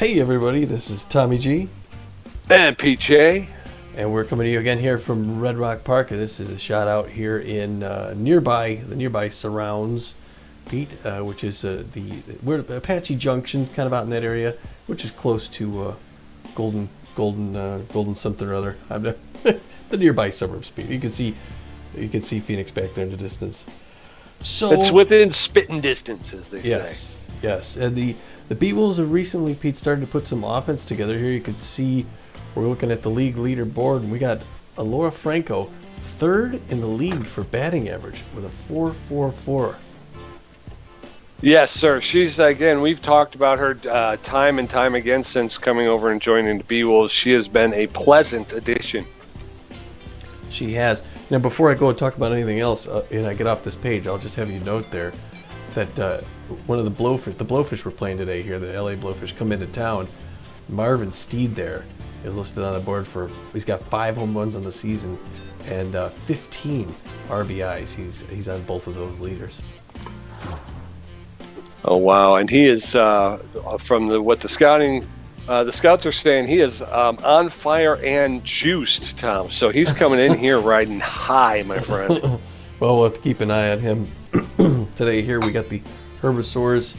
Hey everybody, this is Tommy G. And PJ. And we're coming to you again here from Red Rock Park. And this is a shout out here in the nearby surrounds, Pete, which is we're at Apache Junction, kind of out in that area, which is close to Golden something or other. The nearby suburbs, Pete. You can see Phoenix back there in the distance. So it's within spitting distance, as they say. Yes, and the Beewolves have recently, Pete, started to put some offense together here. You can see we're looking at the league leaderboard, and we got Alora Franco, third in the league for batting average with a .444. Yes, sir. She's, again, we've talked about her time and time again since coming over and joining the Beewolves. She has been a pleasant addition. She has. Now, before I go and talk about anything else, and I get off this page, I'll just have you note there that one of the Blowfish we're playing today here, the LA Blowfish, come into town. Marvin Steed there is listed on the board he's got 5 home runs on the season and 15 RBIs. He's on both of those leaders. Oh, wow. And he is, from what the scouts are saying, he is on fire and juiced, Tom. So he's coming in here riding high, my friend. Well, we'll have to keep an eye on him. Today here we got the Herbisaurs.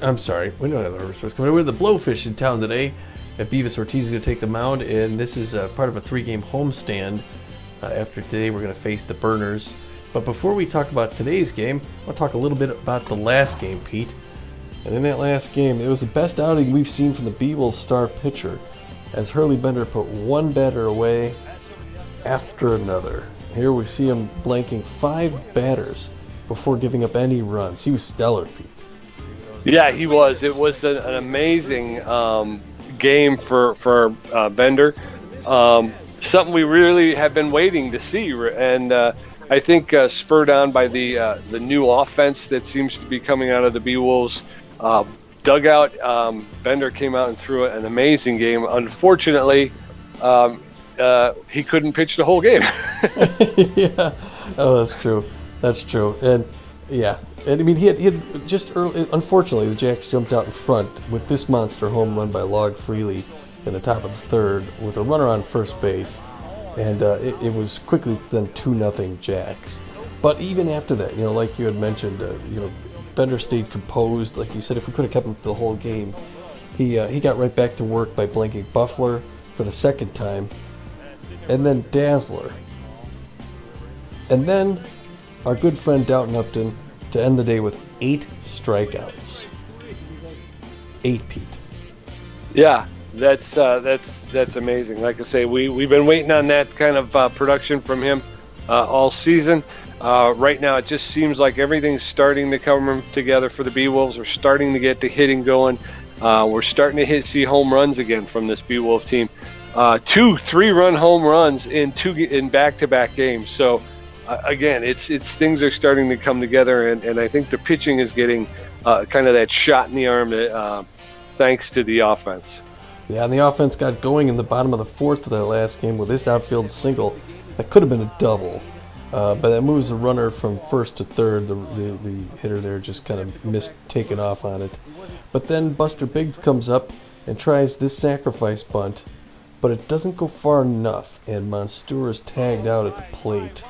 I'm sorry, we don't have the Herbisaurs coming. We're the Blowfish in town today. At Beavis Ortiz to take the mound, and this is part of a 3-game homestand. After today, we're going to face the Burners. But before we talk about today's game, I'll talk a little bit about the last game, Pete. And in that last game, it was the best outing we've seen from the Beewolves star pitcher, as Hurley Bender put one batter away after another. Here we see him blanking 5 batters before giving up any runs. He was stellar, Pete. Yeah, he was. It was an amazing game for Bender. Something we really have been waiting to see, and I think spurred on by the new offense that seems to be coming out of the Beewolves dugout. Bender came out and threw an amazing game. Unfortunately, he couldn't pitch the whole game. Yeah, oh, that's true, and yeah. And I mean, he had just early. Unfortunately, the Jacks jumped out in front with this monster home run by Log Freely in the top of the third with a runner on first base, and it was quickly then 2-0 Jacks. But even after that, like you had mentioned, Bender stayed composed. Like you said, if we could have kept him for the whole game, he got right back to work by blanking Buffler for the second time, and then Dazzler, and then our good friend Downton Upton to end the day with 8 strikeouts. 8, Pete. Yeah, that's amazing. Like I say, we've been waiting on that kind of production from him all season. Right now, it just seems like everything's starting to come together for the Beewolves. We're starting to get the hitting going. We're starting to see home runs again from this Beewolf team. 2 3-run home runs in back-to-back games. So. Again, it's things are starting to come together, and I think the pitching is getting kind of that shot in the arm thanks to the offense. Yeah, and the offense got going in the bottom of the 4th of that last game with this outfield single that could have been a double, but that moves the runner from first to third. The hitter there just kind of missed taking off on it. But then Buster Biggs comes up and tries this sacrifice bunt, but it doesn't go far enough, and Munster is tagged out at the plate.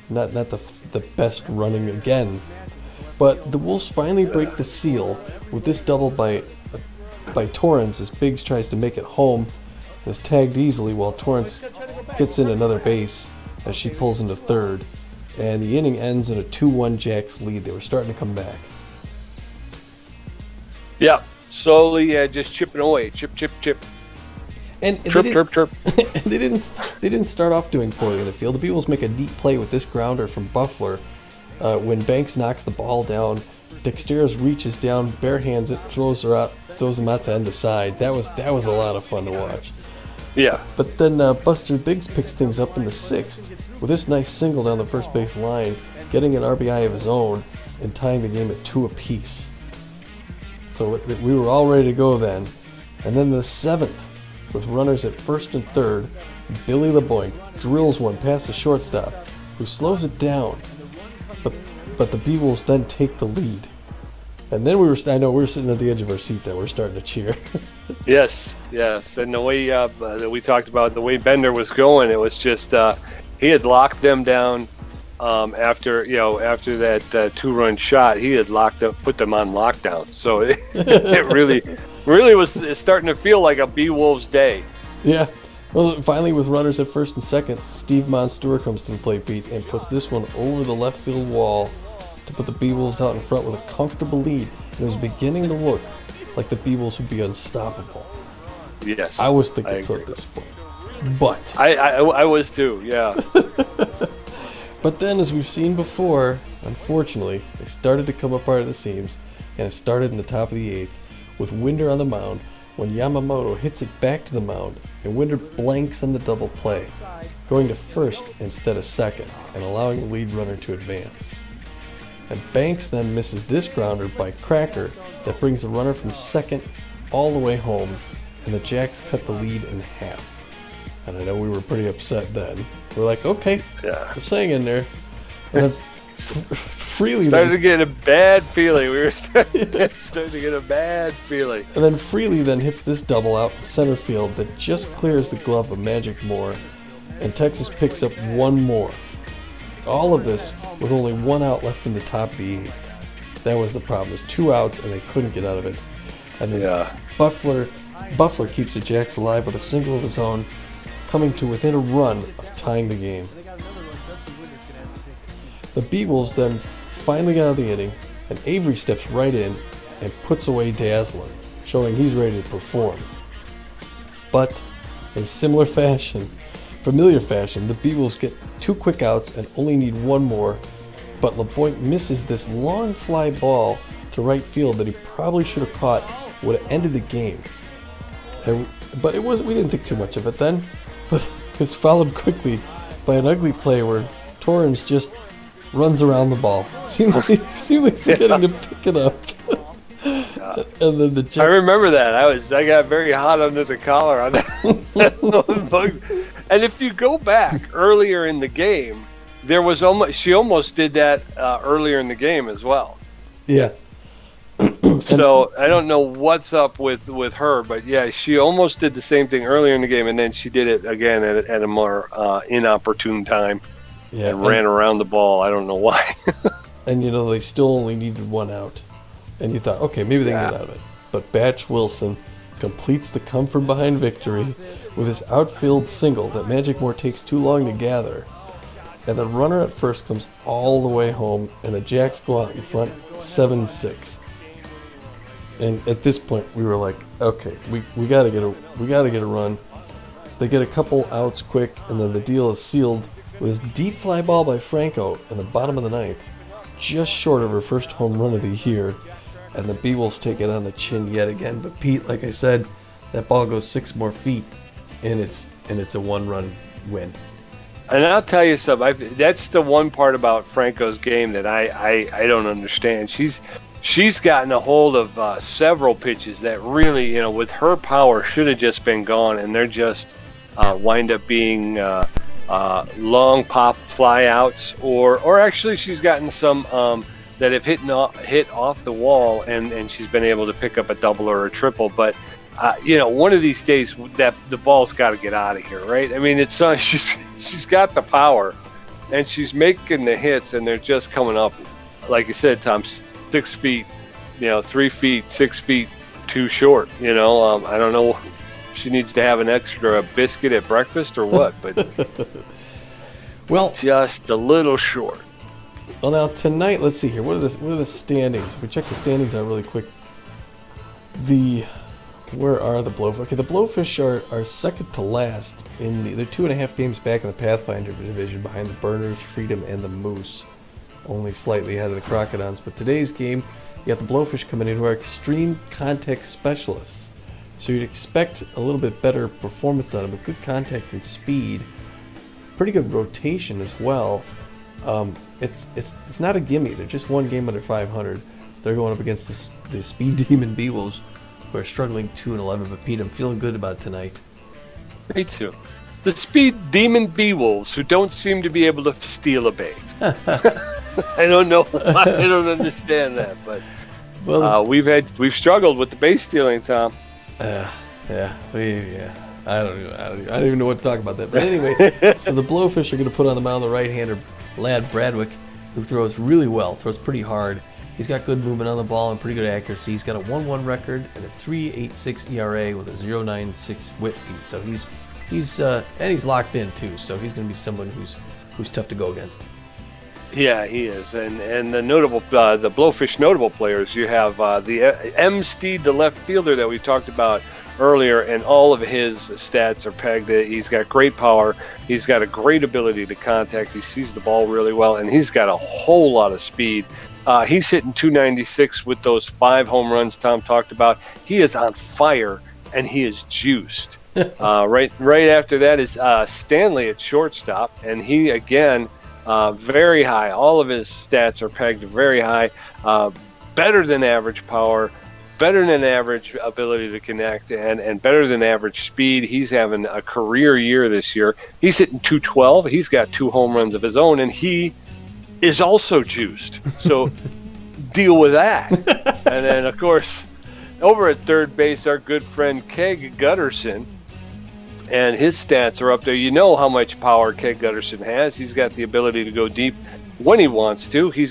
Not the best running again, but the Wolves finally break the seal with this double by Torrance as Biggs tries to make it home and is tagged easily while Torrance gets in another base as she pulls into third, and the inning ends in a 2-1 Jacks lead. They were starting to come back. Yeah, slowly just chipping away, chip. And chirp. And they didn't start off doing poorly in the field. The Beewolves make a neat play with this grounder from Buffler. When Banks knocks the ball down, Dexteros reaches down, barehands it, throws him out to end the side. That was a lot of fun to watch. Yeah. But then Buster Biggs picks things up in the 6th with this nice single down the first base line, getting an RBI of his own and tying the game at 2 apiece. So we were all ready to go then. And then the 7th, with runners at first and third, Billy LeBoink drills one past the shortstop, who slows it down. But the Beewolves then take the lead. And then I know we were sitting at the edge of our seat there. We're starting to cheer. Yes. And the way that we talked about, the way Bender was going, it was just he had locked them down after that 2-run shot. He had put them on lockdown. So it really was starting to feel like a Beewolves day. Yeah. Well, finally, with runners at first and second, Steve Munster comes to the plate, Pete, and puts this one over the left field wall to put the Beewolves out in front with a comfortable lead. And it was beginning to look like the Beewolves would be unstoppable. Yes. I was thinking so at this point. But I was too, yeah. But then, as we've seen before, unfortunately, they started to come apart at the seams, and it started in the top of the 8th with Winder on the mound when Yamamoto hits it back to the mound, and Winder blanks on the double play, going to first instead of second, and allowing the lead runner to advance. And Banks then misses this grounder by Cracker that brings the runner from second all the way home, and the Jacks cut the lead in half. And I know we were pretty upset then. We're like, okay, we're staying in there. And then Freely started to get a bad feeling. We were starting to get a bad feeling. And then Freely then hits this double out in center field that just clears the glove of Magic Moore, and Texas picks up one more. All of this with only one out left in the top of the 8th. That was the problem. There's 2 outs and they couldn't get out of it. And then Buffler keeps the Jacks alive with a single of his own, coming to within a run of tying the game. The Beewolves then finally got out of the inning, and Avery steps right in and puts away Dazzler, showing he's ready to perform. But in familiar fashion, the Beewolves get 2 quick outs and only need one more, but LeBoint misses this long fly ball to right field that he probably should have caught, would have ended the game. But we didn't think too much of it then, but it's followed quickly by an ugly play where Torrens just runs around the ball, seemingly forgetting to pick it up. And then the Jacks, I remember that. I got very hot under the collar on that. And if you go back earlier in the game, she almost did that earlier in the game as well. Yeah. So I don't know what's up with her, but yeah, she almost did the same thing earlier in the game, and then she did it again at a more inopportune time. Yeah, and ran around the ball. I don't know why. And they still only needed 1 out, and you thought, okay, maybe they can get out of it. But Batch Wilson completes the come from behind victory with his outfield single that Magic Moore takes too long to gather. And the runner at first comes all the way home, and the Jacks go out in front 7-6. And at this point, we were like, okay, we gotta get a run. They get a couple outs quick, and then the deal is sealed with this deep fly ball by Franco in the bottom of the 9th, just short of her first home run of the year. And the Beewolves take it on the chin yet again. But Pete, like I said, that ball goes 6 more feet, and it's a 1-run win. And I'll tell you something. That's the one part about Franco's game that I don't understand. She's gotten a hold of several pitches that really, with her power, should have just been gone, and they're just wind up being long pop fly outs, or actually she's gotten some that have hit off the wall, and she's been able to pick up a double or a triple. But one of these days that the ball's got to get out of here, right? I mean, it's she's got the power, and she's making the hits, and they're just coming up, like you said, Tom, 6 feet, 3 feet, 6 feet too short. I don't know. She needs to have an extra biscuit at breakfast or what, but well, just a little short. Well, now tonight, let's see here. What are the standings? If we check the standings out really quick. Where are the Blowfish? Okay, the Blowfish are second to last they're 2.5 games back in the Pathfinder division behind the Burners, Freedom, and the Moose. Only slightly ahead of the Crocodons. But today's game, you got the Blowfish coming in who are extreme contact specialists. So you'd expect a little bit better performance out of them, but good contact and speed. Pretty good rotation as well. It's not a gimme. They're just 1 game under 500. They're going up against the Speed Demon Beewolves, who are struggling 2-11. But Pete, I'm feeling good about tonight. Me too. The Speed Demon Beewolves, who don't seem to be able to steal a base. I don't know why. I don't understand that, but Well, we've struggled with the base stealing, Tom. Yeah. I don't even know what to talk about that. But anyway, so the Blowfish are going to put on the mound the right-hander Lad Bradwick, who throws really well, throws pretty hard. He's got good movement on the ball and pretty good accuracy. He's got a 1-1 record and a 3.86 ERA with a 0.96 WHIP beat. So he's locked in too. So he's going to be someone who's tough to go against. Yeah, he is. And the Blowfish notable players, you have the M. Steed, the left fielder that we talked about earlier, and all of his stats are pegged. He's got great power. He's got a great ability to contact. He sees the ball really well, and he's got a whole lot of speed. He's hitting 296 with those 5 home runs Tom talked about. He is on fire, and he is juiced. Right after that is Stanley at shortstop, and he, again, very high. All of his stats are pegged very high. Better than average power, better than average ability to connect, and better than average speed. He's having a career year this year. He's hitting 212. He's got 2 home runs of his own, and he is also juiced. So deal with that. And then, of course, over at third base, our good friend Keg Gutterson, and his stats are up there. You know how much power Keg Gutterson has. He's got the ability to go deep when he wants to. He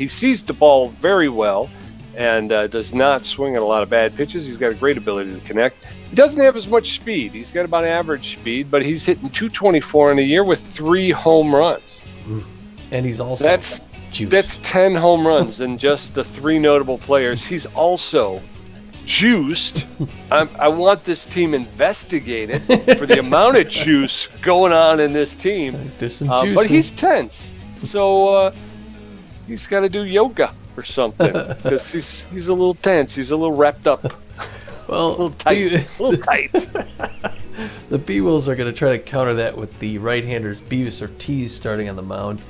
sees the ball very well and does not swing at a lot of bad pitches. He's got a great ability to connect. He doesn't have as much speed. He's got about average speed, but he's hitting 224 in a year with 3 home runs. And he's also that's 10 home runs in just the 3 notable players. He's also juiced. I want this team investigated for the amount of juice going on in this team. There's some juice. But he's tense, so he's got to do yoga or something because he's a little tense. He's a little wrapped up. Well, a little tight. The Beewolves are going to try to counter that with the right-handers Beavis Ortiz starting on the mound.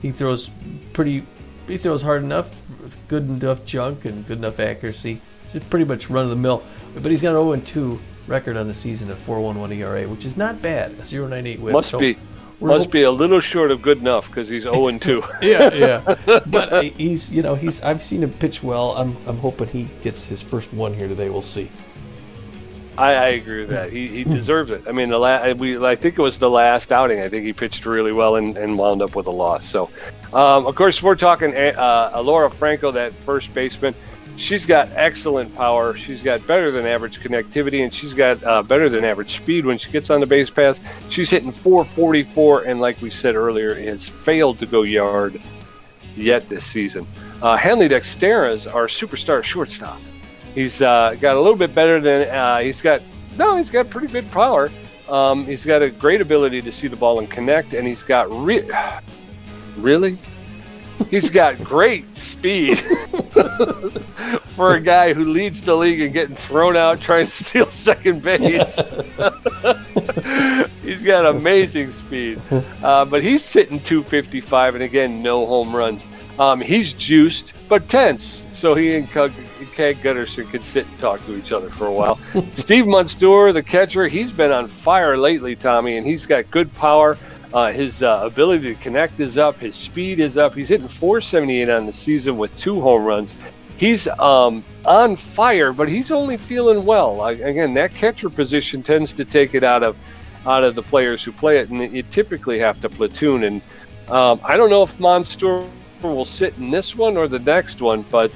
He throws hard enough, with good enough junk and good enough accuracy. He's pretty much run-of-the-mill, but he's got an 0-2 record on the season at 4.11 ERA, which is not bad. A 0.98 WHIP. Must be a little short of good enough because he's 0-2. yeah. But I've seen him pitch well. I'm hoping he gets his first one here today. We'll see. I agree with that. He deserves it. I mean, I think it was the last outing. I think he pitched really well and wound up with a loss. So, of course, we're talking Alora Franco, that first baseman. She's got excellent power. She's got better than average connectivity, and she's got better than average speed when she gets on the base pass. She's hitting 444, and like we said earlier, has failed to go yard yet this season. Hanley Dexter is our superstar shortstop. He's got a little bit better than he's got pretty good power. He's got a great ability to see the ball and connect, and he's got really. He's got great speed for a guy who leads the league in getting thrown out trying to steal second base. He's got amazing speed. But he's sitting 255, and again, no home runs. He's juiced, but tense, so he and Keg Gutterson can sit and talk to each other for a while. Steve Munster, the catcher, he's been on fire lately, Tommy, and he's got good power. His ability to connect is up. His speed is up. He's hitting 478 on the season with 2 home runs. He's on fire, but he's only feeling well. Again, that catcher position tends to take it out of the players who play it, and you typically have to platoon. And I don't know if Munster will sit in this one or the next one, but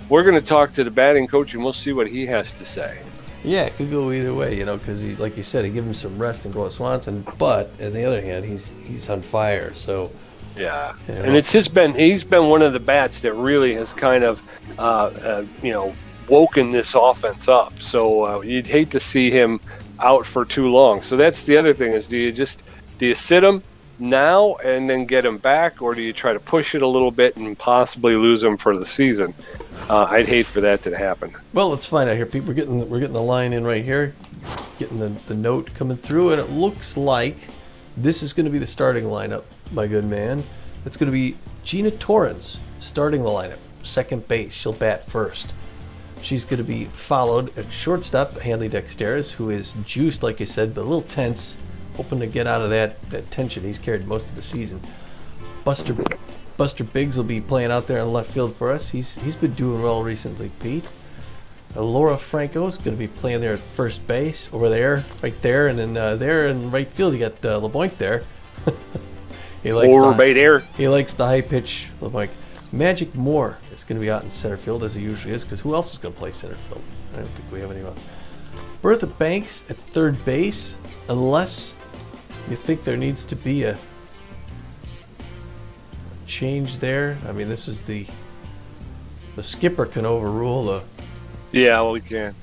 we're going to talk to the batting coach, and we'll see what he has to say. Yeah, it could go either way, because he, like you said, he give him some rest and go at Swanson. But on the other hand, he's on fire. So yeah, and he's been one of the bats that really has kind of woken this offense up. So you'd hate to see him out for too long. So that's the other thing is do you sit him now and then get him back, or do you try to push it a little bit and possibly lose him for the season? I'd hate for that to happen. Well, let's find out here, Pete. We're getting the line in right here, getting the note coming through, and it looks like this is going to be the starting lineup, my good man. It's going to be Gina Torrens starting the lineup, second base. She'll bat first. She's going to be followed at shortstop, Hanley Dexteris, who is juiced, like you said, but a little tense, hoping to get out of that tension he's carried most of the season. Buster Buster Biggs will be playing out there in left field for us. He's been doing well recently, Pete. Laura Franco is going to be playing there at first base, over there, right there, and then there in right field you got LeBoink there. He likes the high pitch, LeBoink. Magic Moore is going to be out in center field as he usually is, because who else is going to play center field? I don't think we have anyone. Bertha Banks at third base, unless you think there needs to be a change there. I mean, this is the skipper can overrule the. Yeah, well, we can.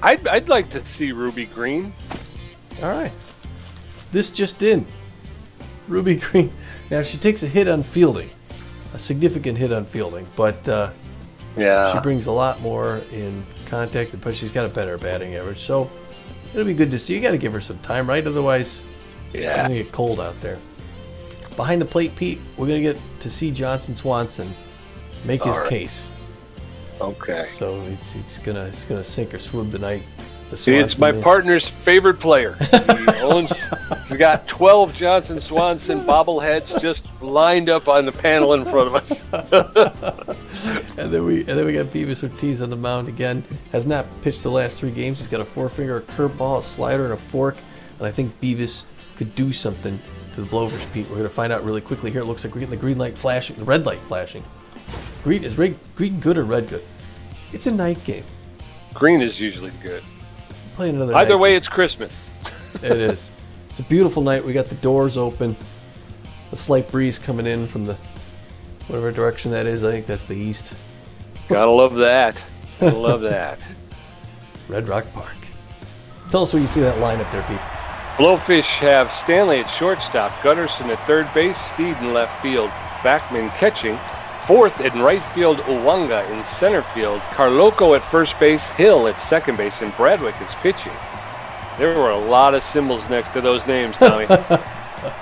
I'd like to see Ruby Green. All right, this just in. Ruby Green. Now she takes a hit on fielding, a significant hit on fielding, but she brings a lot more in contact, but she's got a better batting average, so it'll be good to see. You got to give her some time, right? Otherwise, it's going to get cold out there. Behind the plate, Pete, we're going to get to see Johnson Swanson make his case. Okay. So it's gonna sink or swim tonight. See, it's my partner's favorite player. He's got 12 Johnson Swanson bobbleheads just lined up on the panel in front of us. and then we got Beavis Ortiz on the mound again. Has not pitched the last 3 games. He's got a 4-finger, a curveball, a slider, and a fork. And I think Beavis could do something to the Blowfish, Pete. We're gonna find out really quickly here. It looks like we're getting the green light flashing, the red light flashing. Is green good or red good? It's a night game. Green is usually good. Playing another Either night way, game. it's Christmas. It is. It's a beautiful night. We got the doors open. A slight breeze coming in from the whatever direction that is. I think that's the east. Gotta love that. Gotta love that. Red Rock Park. Tell us where you see that lineup there, Pete. Blowfish have Stanley at shortstop, Gutterson at third base, Steed in left field, Backman catching. Fourth in right field, Uwanga in center field, Carloco at first base, Hill at second base, and Bradwick is pitching. There were a lot of symbols next to those names, Tommy.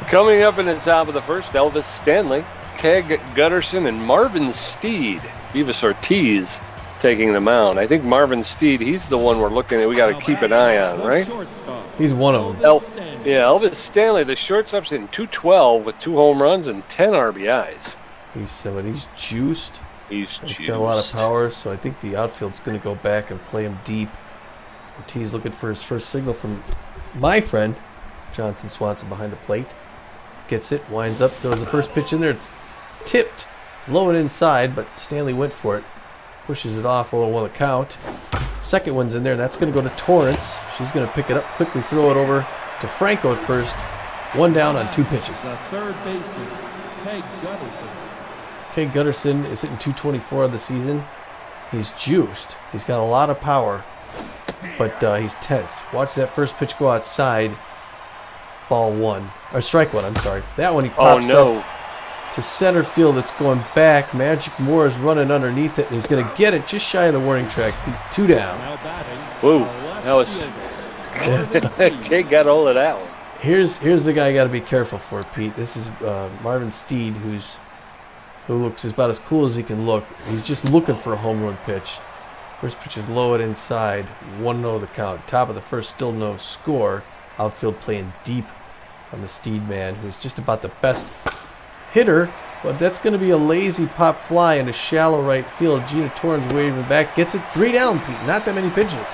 Coming up in the top of the first, Elvis Stanley, Keg Gutterson, and Marvin Steed. Beavis Ortiz taking the mound. I think Marvin Steed, he's the one we're looking at. We got to keep an eye on, right? He's one of them. Elvis Stanley, the shortstop's hitting .212 with 2 home runs and 10 RBIs. He's juiced. He's got a lot of power, so I think the outfield's going to go back and play him deep. Ortiz looking for his first signal from my friend, Johnson Swanson, behind the plate. Gets it, winds up, throws the first pitch in there. It's tipped. It's low and inside, but Stanley went for it. Pushes it off, 0-1 the count. Second one's in there, and that's going to go to Torrance. She's going to pick it up, quickly throw it over to Franco at first. 1 down on 2 pitches. The third baseman, Keg Gutterson. Keg Gutterson is hitting .224 of the season. He's juiced. He's got a lot of power, but he's tense. Watch that first pitch go outside. Ball 1. Or strike 1, I'm sorry. That one he pops up to center field. It's going back. Magic Moore is running underneath it, and he's going to get it just shy of the warning track. 2 down. Whoa, that was... Keg got hold of that one. Here's the guy you got to be careful for, Pete. This is Marvin Steed, who looks about as cool as he can look. He's just looking for a home run pitch. First pitch is low and inside. 1-0 the count. Top of the first, still no score. Outfield playing deep on the Steed man, who's just about the best hitter. But that's going to be a lazy pop fly in a shallow right field. Gina Torrance waving back. Gets it 3 down, Pete. Not that many pitches.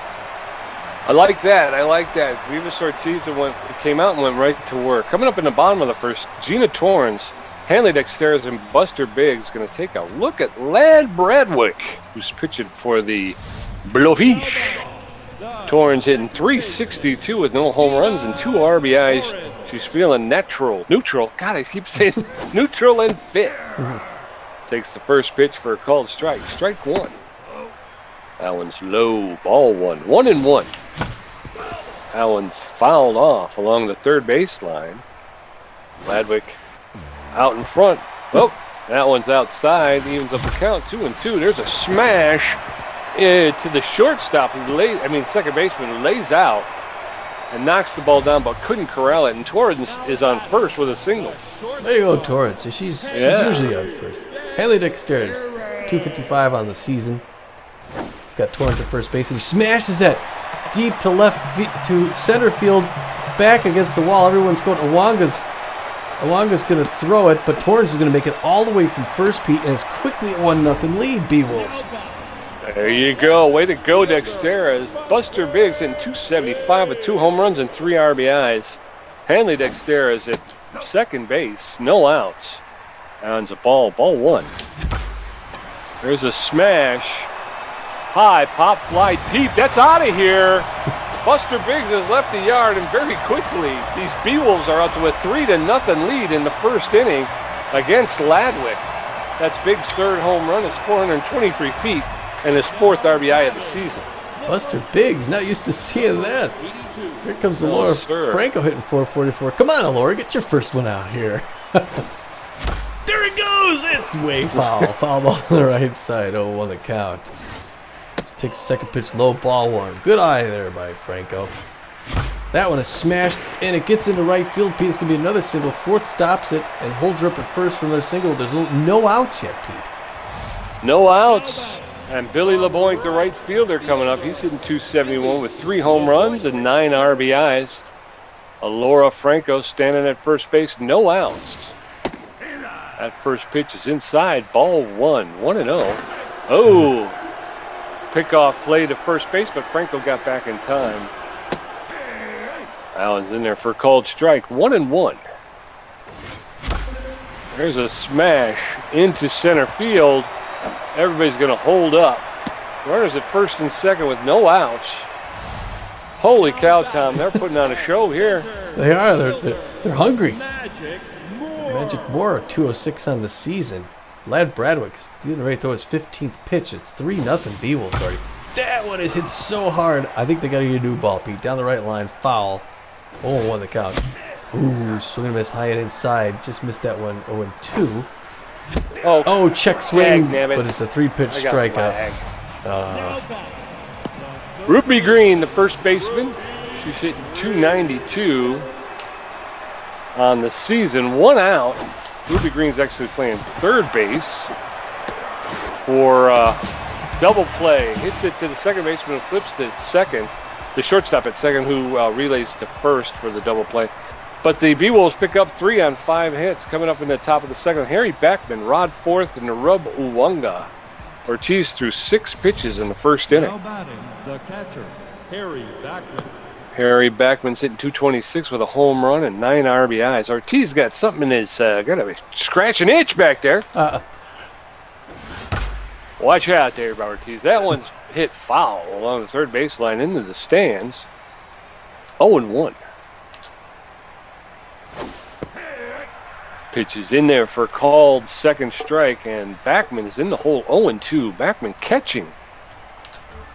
I like that. Beavis Ortiz came out and went right to work. Coming up in the bottom of the first, Gina Torrance, Hanley Dexteris, and Buster Biggs going to take a look at Lad Bradwick, who's pitching for the Blowfish. Torrance hitting .362 with no home runs and 2 RBIs. She's feeling neutral. God, I keep saying neutral and fit. Takes the first pitch for a called strike. Strike 1. That one's low. Ball 1. 1-1. That one's fouled off along the third baseline. Bradwick out in front. Oh, that one's outside. Evens up the count. 2-2. There's a smash to the shortstop. Second baseman who lays out and knocks the ball down, but couldn't corral it. And Torrance is on first with a single. There you go, Torrance. She's usually on first. Hanley Dexteris, .255 on the season. He's got Torrance at first base, and he smashes that deep to center field, back against the wall. Everyone's going. Uwanga's Alonga's going to throw it, but Torrance is going to make it all the way from first, Pete, and it's quickly a 1-0 lead, Beewolves. There you go. Way to go, Dexteras. Buster Biggs hitting 275 with 2 home runs and 3 RBIs. Hanley Dexteras at second base, no outs. And a ball 1. There's a smash. High, pop, fly, deep. That's out of here. Buster Biggs has left the yard, and very quickly, these Beewolves are up to a 3-0 lead in the first inning against Ladwick. That's Biggs' third home run. It's 423 feet and his 4th RBI of the season. Buster Biggs, not used to seeing that. Here comes Alora Franco hitting 444. Come on, Alora, get your first one out here. There it goes. It's way foul. Foul ball on the right side. 0-1 the count. Takes the second pitch, low, ball 1. Good eye there by Franco. That one is smashed, and it gets into right field. Pete, it's going to be another single. Fourth stops it and holds her up at first for another single. There's no outs yet, Pete. No outs. And Billy LeBoink, the right fielder, coming up. He's hitting 271 with 3 home runs and 9 RBIs. Alora Franco standing at first base, no outs. That first pitch is inside, ball 1, 1-0. Oh! Pickoff play to first base, but Franco got back in time. Allen's in there for a called strike. 1-1. There's a smash into center field. Everybody's going to hold up. Runners at first and second with no outs. Holy cow, Tom! They're putting on a show here. They are. They're hungry. Magic Moore, 206 on the season. Lad Bradwick's getting ready to throw his 15th pitch. It's 3-0 Beewolves already. That one is hit so hard. I think they got to get a new ball, Pete. Down the right line, foul. 0-1 the count. Ooh, swing and miss high and inside. Just missed that one. 0-2. Oh, check swing, but it's a 3-pitch strikeout. Ruby Green, the first baseman. She's hitting 292 on the season. 1 out. Ruby Green's actually playing third base for double play. Hits it to the second baseman who flips to second. The shortstop at second who relays to first for the double play. But the Beewolves pick up 3 on 5 hits. Coming up in the top of the second, Harry Backman, Rod fourth, and Narub Uwanga. Ortiz threw 6 pitches in the first inning. Now batting, the catcher, Harry Backman. Harry Backman's hitting 226 with a home run and 9 RBIs. Ortiz got something in his, got a scratch an itch back there. Watch out there, Ortiz. That one's hit foul along the third baseline into the stands. 0-1. Pitch is in there for called second strike, and Backman is in the hole. 0-2. Backman catching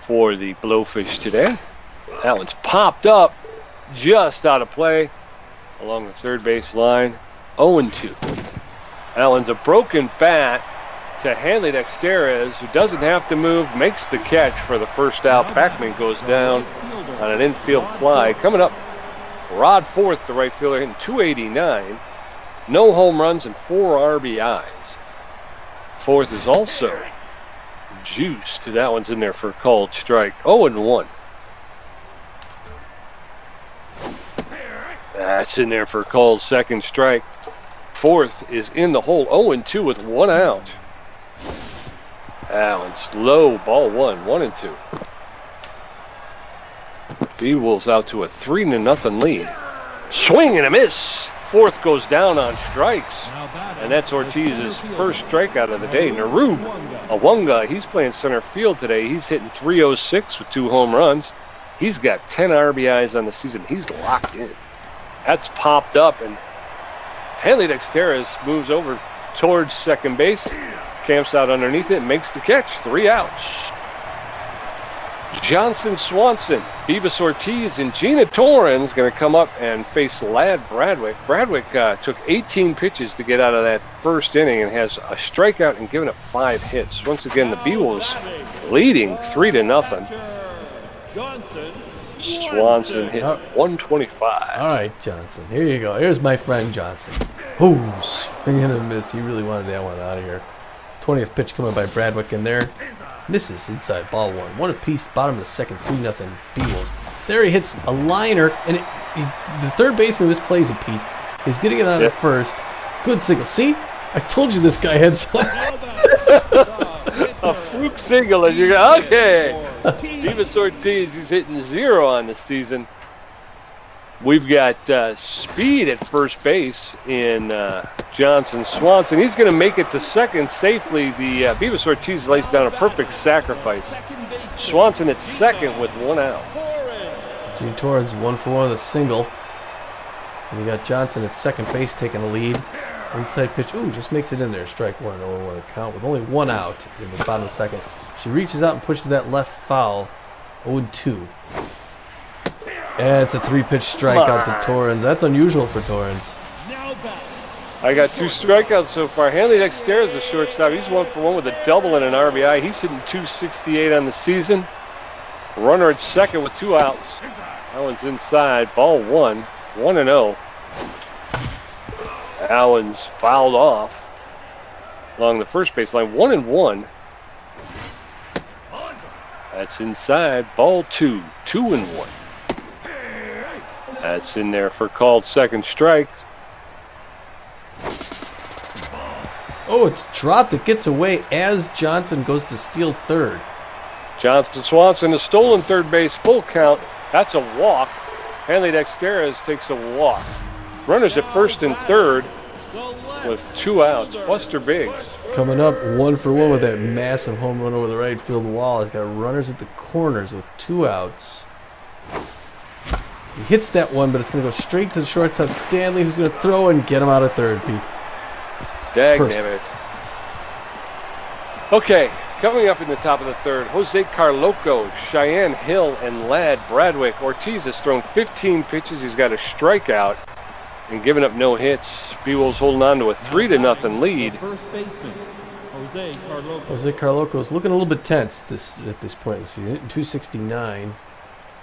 for the Blowfish today. That one's popped up, just out of play along the third base line. 0-2. That one's a broken bat to Hanley Dexteras, who doesn't have to move, makes the catch for the first out. Backman goes down on an infield fly. Coming up, Rod fourth, the right fielder, hitting 289. No home runs and 4 RBIs. Fourth is also juiced. That one's in there for a called strike. 0-1. That's in there for a called second strike. Fourth is in the hole. 0-2 with 1 out. That one's low. Ball 1. 1-2. Beewolves out to a 3-0 lead. Swing and a miss. Fourth goes down on strikes, and that's Ortiz's first strikeout of the day. Narub Awunga, he's playing center field today. He's hitting 306 with 2 home runs. He's got 10 RBIs on the season. He's locked in. That's popped up, and Hanley Dexteras moves over towards second base, camps out underneath it, and makes the catch. 3 outs. Johnson Swanson, Beavis Ortiz, and Gina Torrens going to come up and face Lad Bradwick. Bradwick took 18 pitches to get out of that first inning and has a strikeout and given up 5 hits. Once again, the Beewolves leading 3-0. Swanson hit 125. All right, Johnson. Here you go. Here's my friend Johnson. Ooh, swing and a miss. He really wanted that one out of here. 20th pitch coming by Bradwick in there. Misses inside, ball 1. 1 apiece, bottom of the second, 2-0 Beewolves. There he hits a liner, and the third baseman misplays it, Pete. He's getting it on at first. Good single. See? I told you this guy had something. A fluke single, and you go, okay. Beavis Ortiz, he's hitting 0 on the season. We've got speed at first base in Johnson Swanson. He's going to make it to second safely. The Beavis Ortiz lays down a perfect sacrifice. Swanson at second with 1 out. G Torrens 1 for 1 with a single. And you got Johnson at second base taking the lead. Inside pitch. Ooh, just makes it in there. Strike 1, 0-1 the count with only 1 out in the bottom of the second. She reaches out and pushes that left foul. 0-2. And it's a 3-pitch strikeout to Torrens. That's unusual for Torrens. I got 2 strikeouts so far. Stanley Dexter is the shortstop. He's 1 for 1 with a double and an RBI. He's hitting .268 on the season. Runner at second with 2 outs. That one's inside. Ball 1. 1-0. Allen's fouled off along the first base line. 1-1. That's inside. Ball 2. 2-1. That's in there for called second strike. Oh, it's dropped. It gets away as Johnson goes to steal third. Johnson Swanson has stolen third base. Full count. That's a walk. Hanley Dexteras takes a walk. Runners at first and third with 2 outs. Buster Biggs coming up 1 for 1 with that massive home run over the right field wall. He's got runners at the corners with 2 outs. He hits that one, but it's going to go straight to the shortstop, Stanley, who's going to throw and get him out of third, Pete. Damn it. Okay, coming up in the top of the third, Jose Carloco, Cheyenne Hill, and Ladd Bradwick. Ortiz has thrown 15 pitches. He's got a strikeout and given up no hits. Beewolves holding on to a 3-0 lead. First baseman, Jose Carloco. Jose Carloco is looking a little bit tense at this point in the season. Hitting .269.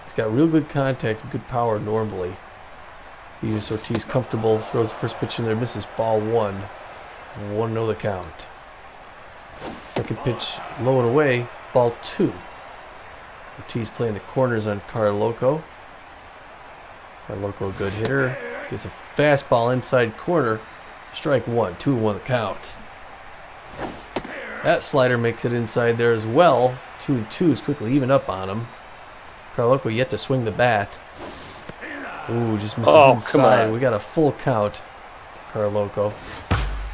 He's got real good contact and good power normally. Beavis Ortiz comfortable, throws the first pitch in there, misses ball 1. 1-0 the count. Second pitch low and away, ball 2. Ortiz playing the corners on Carloco. Carloco, a good hitter. Gets a fastball inside corner. Strike 1, 2-1 the count. That slider makes it inside there as well. 2-2 is quickly even up on him. Carloco yet to swing the bat. Ooh, just misses inside. Come on. We got a full count. Carloco.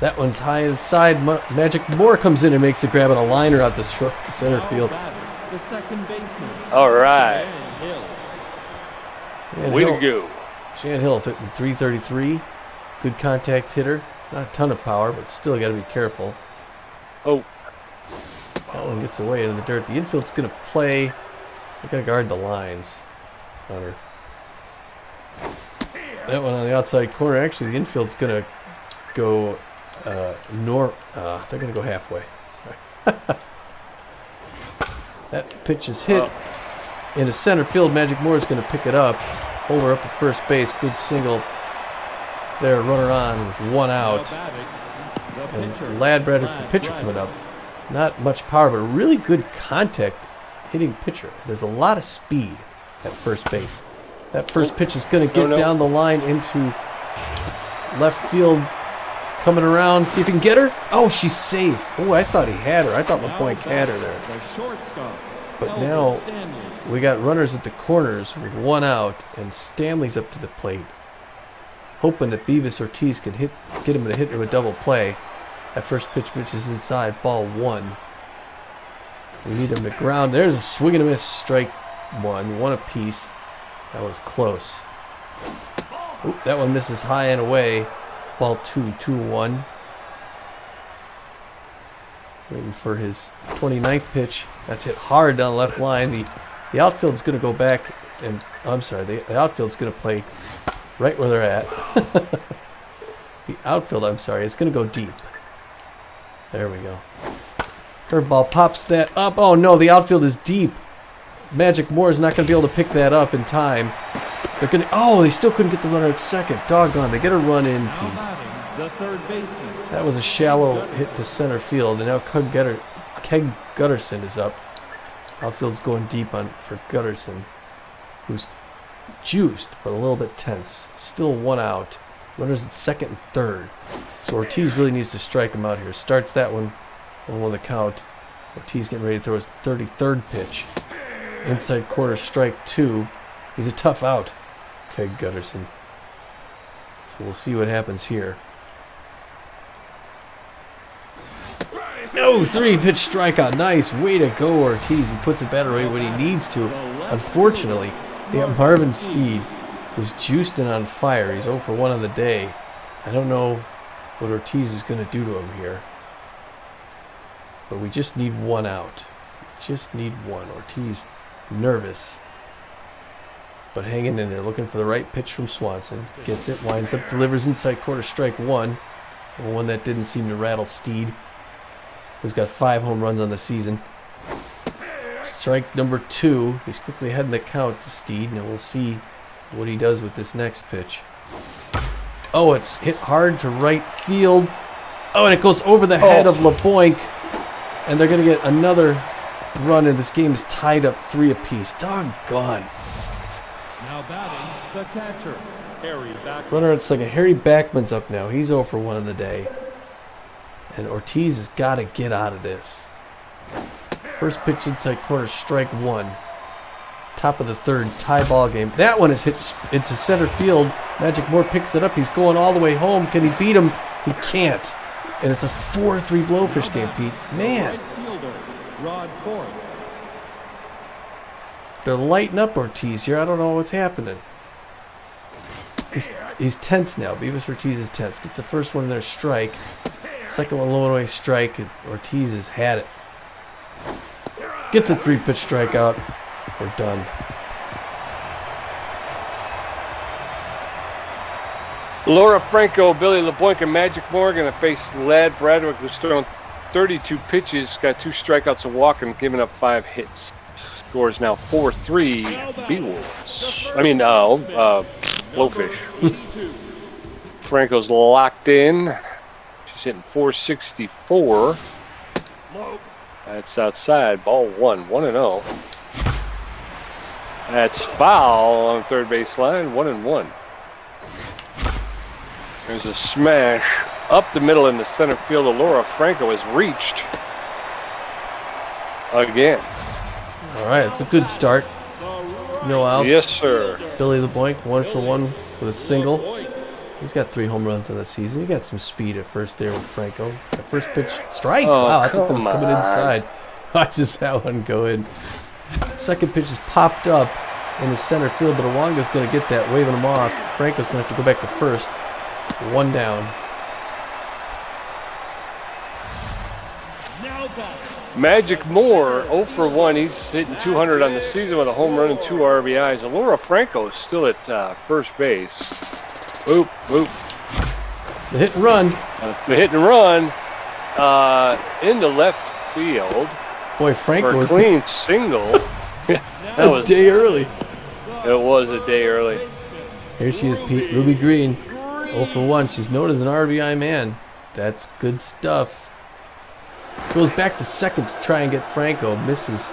That one's high inside. Magic Moore comes in and makes the grab on a liner out to center field. The second baseman. All right. Shannon Hill. Way to go. Shannon Hill hitting .333. Good contact hitter. Not a ton of power, but still got to be careful. Oh. That one gets away into the dirt. The infield's going to play. They're going to guard the lines. Hunter. That one on the outside corner. Actually, the infield's going to go they're going to go halfway. That pitch is hit into center field. Magic Moore is going to pick it up. Hold her up at first base. Good single. There, runner on with 1 out. And Ladd Bradwick, the pitcher, coming up. Not much power, but a really good contact hitting pitcher. There's a lot of speed at first base. That first pitch is going to get down the line into left field. Coming around, see if he can get her. Oh, she's safe. Oh, I thought he had her. I thought LePointe had her there. But now we got runners at the corners with 1 out, and Stanley's up to the plate, hoping that Beavis Ortiz can get him to hit him a double play. That first pitch is inside, ball 1. We need him to ground. There's a swing and a miss, strike 1 apiece. That was close. Oop, that one misses high and away. Ball 2, 2-1. Waiting for his 29th pitch. That's hit hard down the left line. The outfield's going to go back, and I'm sorry, the outfield's going to play right where they're at. The outfield, I'm sorry, it's going to go deep. There we go. Curveball pops that up. Oh no, the outfield is deep. Magic Moore is not going to be able to pick that up in time. They're going to. Oh, they still couldn't get the runner at second. Doggone, they get a run in, Pete. The third baseman. That was a shallow hit to center field, and now Keg Gutterson is up. Outfield's going deep for Gutterson, who's juiced but a little bit tense. Still 1 out. Runners at second and third. So Ortiz really needs to strike him out here. Starts that one on the count. Ortiz getting ready to throw his 33rd pitch. Inside quarter, strike 2. He's a tough out, Craig Gutterson. So we'll see what happens here. No, 3-pitch strikeout. Nice. Way to go, Ortiz. He puts a batter away when he needs to. Unfortunately, they got Marvin Steed, who's juiced and on fire. He's 0 for 1 on the day. I don't know what Ortiz is going to do to him here. But we just need one out. Just need one. Ortiz nervous, but hanging in there, looking for the right pitch from Swanson. Gets it, winds up, delivers inside quarter, strike 1. And one that didn't seem to rattle Steed, who's got 5 home runs on the season. Strike number 2. He's quickly heading the count to Steed, and we'll see what he does with this next pitch. Oh, it's hit hard to right field. Oh, and it goes over the head of LeBoink. And they're going to get another run, and this game is tied up 3 apiece. Doggone. Now batting, the catcher, Harry Backman. Runner at second. Harry Backman's up now. He's 0 for 1 in the day. And Ortiz has got to get out of this. First pitch inside corner, strike 1. Top of the 3rd, tie ball game. That one is hit into center field. Magic Moore picks it up. He's going all the way home. Can he beat him? He can't. And it's a 4-3 Blowfish game, Pete. Man. Right fielder, Rod Ford. They're lighting up Ortiz here. I don't know what's happening. He's tense now. Beavis Ortiz is tense. Gets the first one in there, strike. Second one, low and away, strike. And Ortiz has had it. Gets a 3-pitch strikeout. We're done. Laura Franco, Billy LeBoink, and Magic Moore going to face Ladd Bradwick, who's thrown 32 pitches, got 2 strikeouts, a walk, and given up 5 hits. Score is now 4-3 Beewolves. I mean, Blowfish. Franco's locked in. She's hitting 464. That's outside. Ball 1, 1-0. That's foul on the third base line, 1-1. There's a smash up the middle in the center field. Laura Franco has reached again. All right, it's a good start. No outs. Yes, sir. Billy LeBoink, 1 for 1 with a single. He's got 3 home runs on the season. He got some speed at first there with Franco. The first pitch, strike. Oh, wow, I thought that was come coming on. inside. Watches that one go in. Second pitch is popped up in the center field, but Awanga's going to get that, waving him off. Franco's going to have to go back to first. 1 down. Magic Moore, 0 for 1. He's hitting 200 on the season with a home run and 2 RBIs. Laura Franco is still at first base. Oop, oop. The hit and run. The hit and run into left field Boy, for Franco a was clean single. That a was day early. It was a day early. Here she is, Pete. Ruby Green, 0 for 1. She's known as an RBI man. That's good stuff. Goes back to second to try and get Franco. Misses.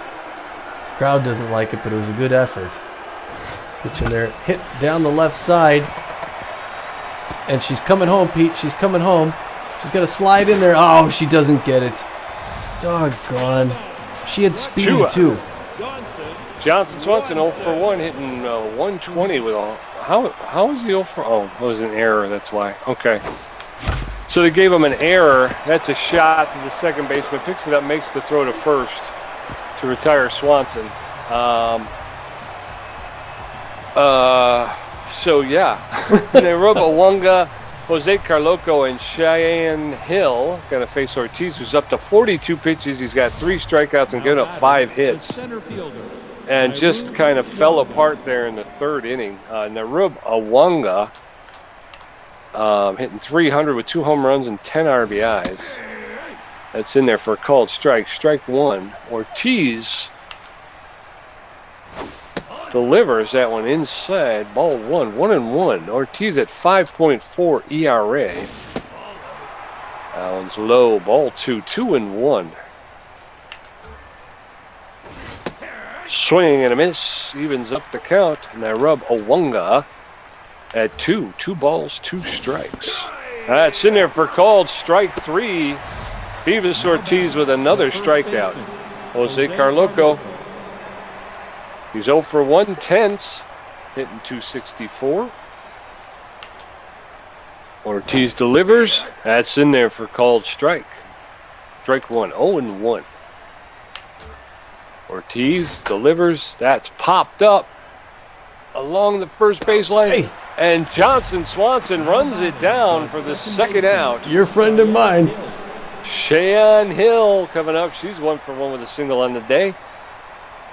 Crowd doesn't like it, but it was a good effort. Pitch in there. Hit down the left side. And she's coming home, Pete. She's coming home. She's got to slide in there. Oh, she doesn't get it. Doggone. She had speed, too. Johnson Swanson 0 for 1, hitting 120 with a... How was he 0 for... Oh, it was an error, that's why. Okay. So they gave him an error. That's a shot to the second baseman. Picks it up, makes the throw to first to retire Swanson. So, yeah. They rub Awanga, Jose Carloco, and Shannon Hill going to face Ortiz, who's up to 42 pitches. He's got 3 strikeouts and given up 5 hits. And just kind of fell apart there in the 3rd inning. Narub Awanga hitting 300 with 2 home runs and 10 RBIs. That's in there for a called strike. Strike 1. Ortiz delivers that one inside. Ball 1, 1-1. Ortiz at 5.4 ERA. That one's low. Ball 2, 2-1. Swing and a miss, evens up the count. And I rub Awanga at 2. 2 balls, 2 strikes. That's in there for called strike 3. Beavis Ortiz with another strikeout. Jose Carloco. He's 0 for 1/10, hitting .264. Ortiz delivers. That's in there for called strike. Strike 1, 0-1. Ortiz delivers. That's popped up along the first baseline. Hey. And Johnson Swanson runs it down for the second out. Your friend and mine. Shannon Hill coming up. She's 1 for 1 with a single on the day.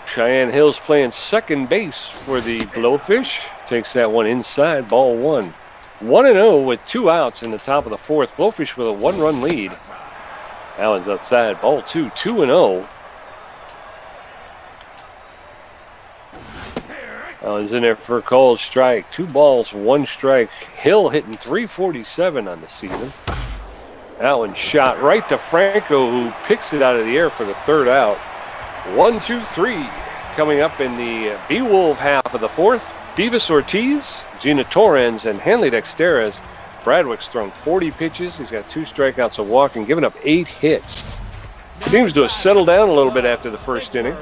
Cheyenne Hill's playing second base for the Blowfish. Takes that one inside, ball 1. 1-0 with 2 outs in the top of the 4th. Blowfish with a 1-run lead. Allen's outside, ball 2, 2-0. Allen's in there for a called strike. 2 balls, 1 strike. Hill hitting .347 on the season. That one shot right to Franco, who picks it out of the air for the 3rd out. 1, 2, 3 coming up in the Beewolf half of the 4th. Beavis Ortiz, Gina Torrens, and Hanley Dexteras. Bradwick's thrown 40 pitches. He's got 2 strikeouts, a walk, and given up 8 hits. Seems to have settled down a little bit after the first inning.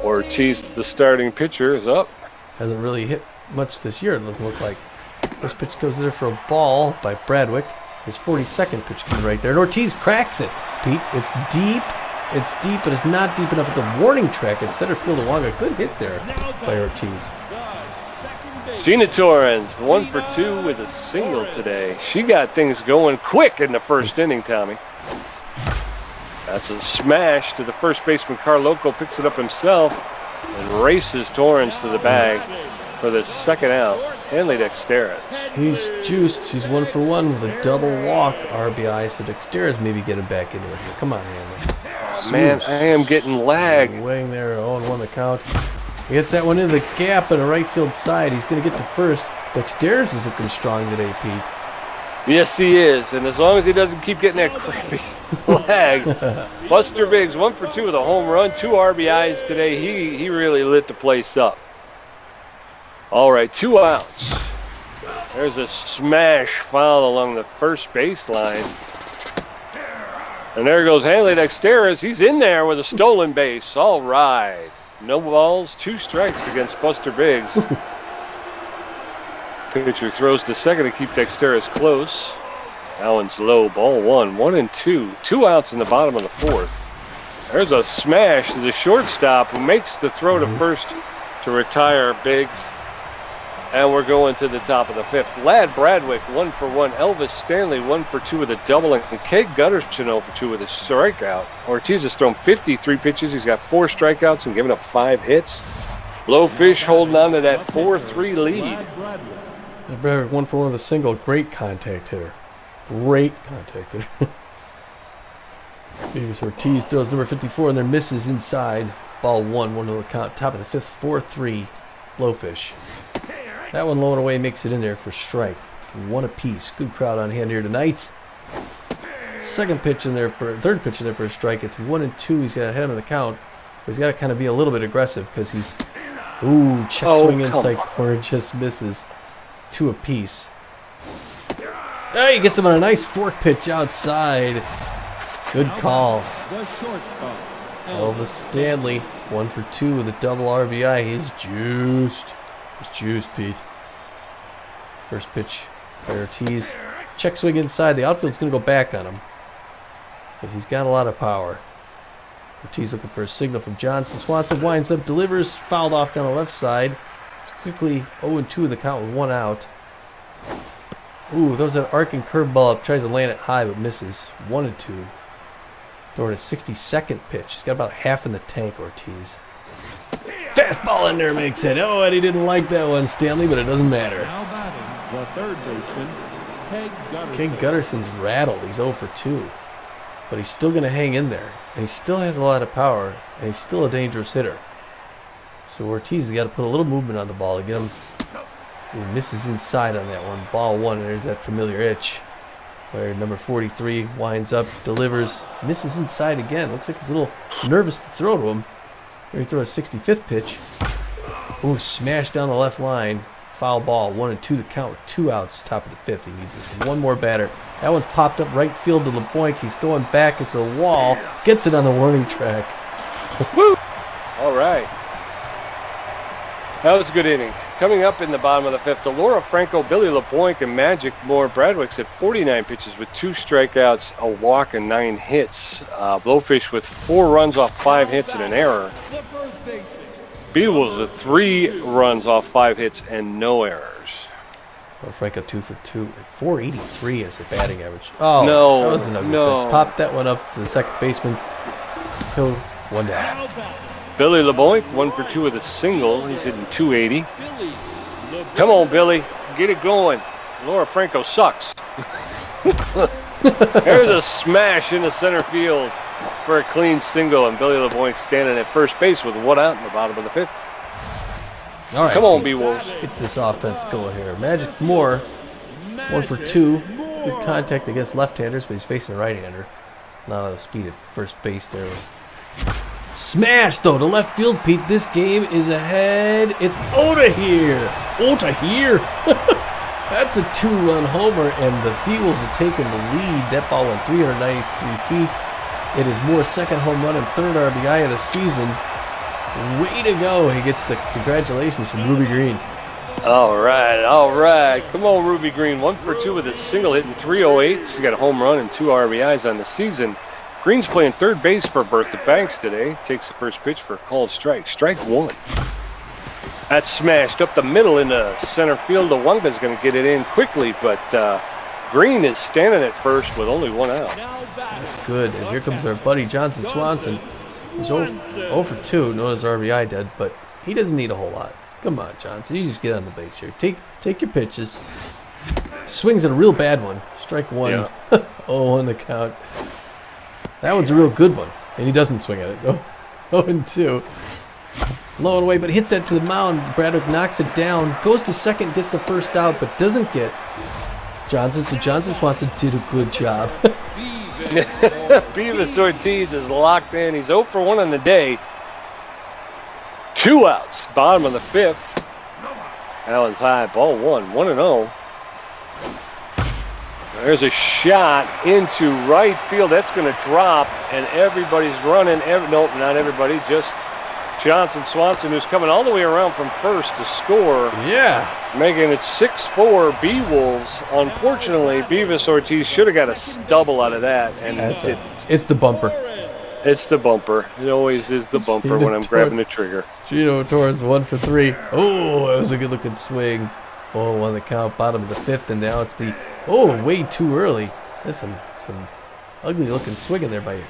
Ortiz, the starting pitcher, is up. Hasn't really hit much this year, it doesn't look like. First pitch goes there for a ball by Bradwick. His 42nd pitch comes right there. And Ortiz cracks it. Pete, it's deep. It's deep, but it's not deep enough at the warning track. It's center field along. A good hit there by Ortiz. Gina Torrens, 1 for 2 with a single today. She got things going quick in the first inning, Tommy. That's a smash to the first baseman. Carloco picks it up himself and races Torrens to the bag for the second out. Hanley Dexteras. He's juiced. He's 1 for 1 with a double walk RBI, so Dexteras maybe getting back into it here. Come on, Hanley. Man, I am getting lag. Weighing there, 0-1 the count. He hits that one into the gap on the right field side. He's going to get to first. Dexteras is looking strong today, Pete. Yes, he is. And as long as he doesn't keep getting that crappy lag. Buster Biggs, 1 for 2 with a home run, 2 RBIs today. He really lit the place up. All right, 2 outs. There's a smash foul along the first baseline. And there goes Hanley Dexteras. He's in there with a stolen base. All right. No balls, 2 strikes against Buster Biggs. Pitcher throws to second to keep Dexteras close. That one's low, ball 1, 1-2. 2 outs in the bottom of the 4th. There's a smash to the shortstop who makes the throw to first to retire Biggs. And we're going to the top of the 5th. Lad Bradwick, 1 for 1. Elvis Stanley, 1 for 2 with a double. And Keg Gutterson, 0 for 2 with a strikeout. Ortiz has thrown 53 pitches. He's got 4 strikeouts and given up 5 hits. Blowfish holding on to that 4-3 lead. Bradwick 1 for 1 with a single. Great contact hitter. Great contact hitter. Beavis Ortiz throws number 54 and there misses inside. Ball 1, 1 to the count. Top of the 5th, 4-3. Blowfish. That one low and away makes it in there for strike. 1 apiece. Good crowd on hand here tonight. Third pitch in there for a strike. It's 1-2. He's got ahead of the count. But he's got to kind of be a little bit aggressive because he's check swing inside corner, just misses. 2 apiece. There he gets him on a nice fork pitch outside. Good call. Elvis Stanley, 1 for 2 with a double RBI. He's juiced. He's juiced, Pete. First pitch by Ortiz. Check swing inside. The outfield's going to go back on him because he's got a lot of power. Ortiz looking for a signal from Johnson. Swanson winds up, delivers, fouled off down the left side. It's quickly 0-2 in the count with 1 out. Ooh, throws an arcing curveball up, tries to land it high but misses. 1-2. Throwing a 62nd pitch. He's got about half in the tank, Ortiz. Fastball in there makes it. Oh, and he didn't like that one, Stanley, but it doesn't matter. Now batting, the third baseman, Keg Gutterson. Keg Gutterson's rattled. He's 0 for 2. But he's still going to hang in there. And he still has a lot of power. And he's still a dangerous hitter. So Ortiz has got to put a little movement on the ball to get him. He misses inside on that one. Ball 1. And there's that familiar itch. Where number 43 winds up, delivers, misses inside again. Looks like he's a little nervous to throw to him. Here he throws a 65th pitch. Ooh, smashed down the left line. Foul ball, 1-2 the count with 2 outs, top of the 5th. He needs this one more batter. That one's popped up right field to LeBoink. He's going back into the wall, gets it on the warning track. Woo! All right. That was a good inning. Coming up in the bottom of the 5th, Delora, Franco, Billy LeBoink, and Magic Moore. Bradwick's at 49 pitches with 2 strikeouts, a walk, and 9 hits. Blowfish with 4 runs off 5 hits and an error. Beewolves with 3 runs off 5 hits and no errors. Well, Franco 2 for 2, 483 as a batting average. Oh, no, that wasn't a good thing. Popped that one up to the second baseman. Killed one down. Billy LeBoink, 1 for 2 with a single. He's hitting 280. Come on, Billy. Get it going. Laura Franco sucks. There's a smash into center field for a clean single, and Billy LeBoink standing at first base with 1 out in the bottom of the 5th. All right. Come on, Beewolves. Get this offense going here. Magic Moore, 1 for 2. Good contact against left-handers, but he's facing a right-hander. Not on the speed at first base there. Smash, though, to left field, Pete. This game is ahead. It's Ota here. That's a 2-run homer, and the Beewolves are taking the lead. That ball went 393 feet. It is Moore's second home run and 3rd RBI of the season. Way to go. He gets the congratulations from Ruby Green. All right. Come on, Ruby Green. 1 for 2 with a single, hitting 308. She got a home run and 2 RBIs on the season. Green's playing third base for Bertha Banks today. Takes the first pitch for a called strike. Strike 1. That's smashed up the middle into center field. Wanga's going to get it in quickly, but Green is standing at first with only 1 out. That's good. And here comes our buddy Johnson Swanson. He's 0 for 2. No, his RBI dead, but he doesn't need a whole lot. Come on, Johnson. You just get on the base here. Take your pitches. Swings at a real bad one. Strike 1. Yeah. 0-1 the count. That one's a real good one, and he doesn't swing at it. 0-2. Low and away, but hits that to the mound. Bradwick knocks it down, goes to second, gets the first out, but doesn't get Johnson. So Johnson Swanson did a good job. Beavis Ortiz is locked in. He's 0 for 1 on the day. 2 outs, bottom of the 5th. Allen's high, ball 1, 1-0. There's a shot into right field. That's going to drop, and everybody's running. Nope, not everybody, just Johnson Swanson, who's coming all the way around from first to score. Yeah. Making it 6-4 Beewolves. Unfortunately, Beavis Ortiz should have got a double out of that, and didn't. It's the bumper. It's the bumper. It always is the bumper when I'm grabbing the trigger. Gino Torrance 1 for 3. Oh, that was a good-looking swing. 0-1 the count, bottom of the 5th, and now it's the way too early. There's some ugly-looking swing in there by you.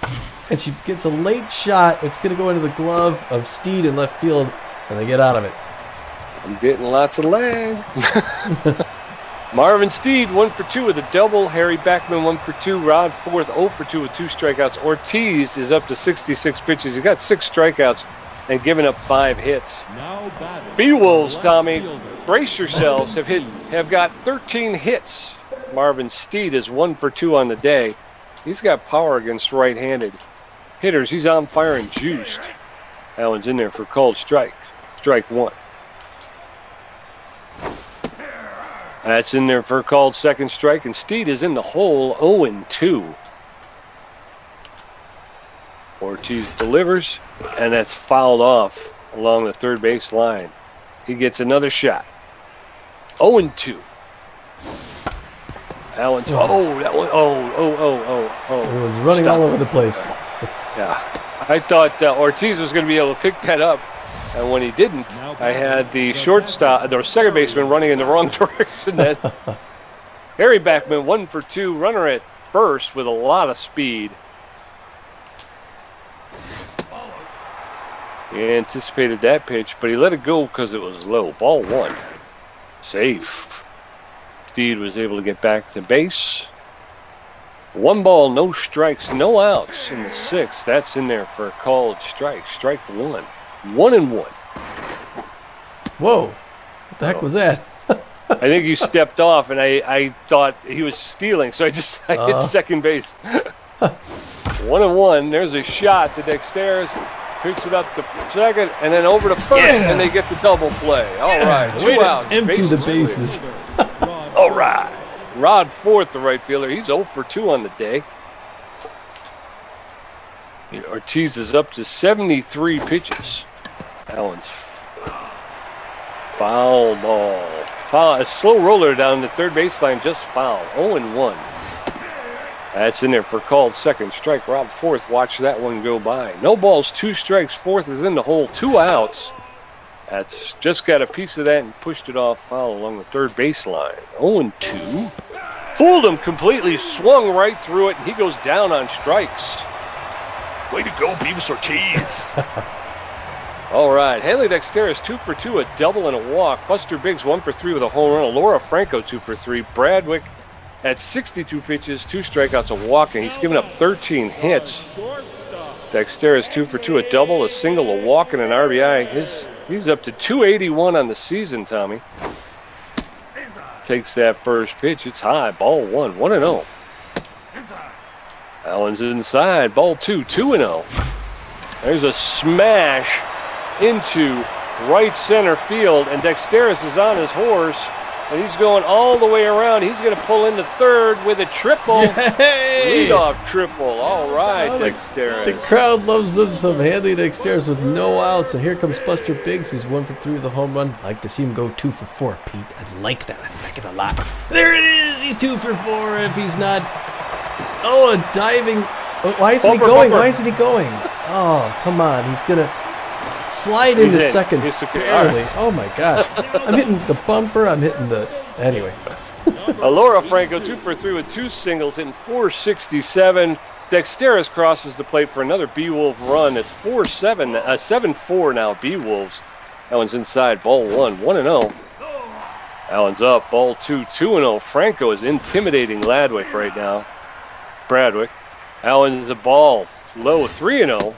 And she gets a late shot. It's going to go into the glove of Steed in left field, and they get out of it. I'm getting lots of lag. Marvin Steed, 1 for 2 with a double. Harry Backman, 1 for 2. Rod Forth, 0 for 2 with 2 strikeouts. Ortiz is up to 66 pitches. He got 6 strikeouts and given up 5 hits. Beewolves, Tommy, brace yourselves, have got 13 hits. Marvin Steed is 1 for 2 on the day. He's got power against right-handed hitters. He's on fire and juiced. That one's in there for called strike. Strike 1. That's in there for a called second strike, and Steed is in the hole, 0-2. Ortiz delivers, and that's fouled off along the third base line. He gets another shot. 0-2. Allen's, Everyone's running all over the place. Yeah. I thought Ortiz was going to be able to pick that up, and when he didn't, I had the shortstop, the second baseman running in the wrong direction. Then Harry Backman, 1 for 2, runner at first with a lot of speed. He anticipated that pitch, but he let it go because it was low. Ball 1. Safe. Steed was able to get back to base. 1 ball, no strikes, no outs in the 6th. That's in there for a called strike. Strike 1. 1-1. Whoa. What the heck was that? I think you stepped off, and I thought he was stealing, so I hit second base. 1-1. There's a shot to Dexter's. picks it up to second, and then over to first, and they get the double play. All right, 2 outs. Empty the bases. All right. Rod Forth, the right fielder. He's 0 for 2 on the day. Ortiz is up to 73 pitches. That one's foul ball. Foul. A slow roller down the third baseline, just foul. 0-1. That's in there for called second strike. Rob Forth watched that one go by. No balls, 2 strikes. Forth is in the hole, 2 outs. That's just got a piece of that and pushed it off foul along the third baseline. 0-2. Fooled him completely, swung right through it, and he goes down on strikes. Way to go, Beavis Ortiz. All right, Hanley Dexteris 2 for 2, a double and a walk. Buster Biggs 1 for 3 with a home run. Laura Franco 2 for 3. Bradwick at 62 pitches, 2 strikeouts, a walk, and he's given up 13 hits. Dexteris 2 for 2, a double, a single, a walk, and an RBI. He's up to 281 on the season, Tommy. Takes that first pitch. It's high. Ball 1, 1-0. Allen's inside. Ball 2, 2-0. There's a smash into right center field, and Dexteris is on his horse, and he's going all the way around. He's going to pull into third with a triple. Hey! Leadoff triple. All right, Dexteris. The crowd loves them some Hanley Dexteris with no outs, and here comes Buster Biggs, who's 1 for 3 with a home run. I like to see him go 2 for 4, Pete. I like that. I like it a lot. There it is. He's 2 for 4. If he's not, a diving. Why isn't he going? Why isn't he going? Oh, come on. He's gonna slide into second. Barely. Oh my gosh. I'm hitting the bumper. I'm hitting the. Anyway. Laura Franco 2 for 3 with 2 singles, hitting 467. Dexteris crosses the plate for another Beewolf run. It's 7-4 now, Beewolves. That one's inside. Ball 1, 1-0. That one's up. Ball 2, 2-0. Franco is intimidating Ladwick right now. Bradwick. Allen's a ball. Low, 3-0.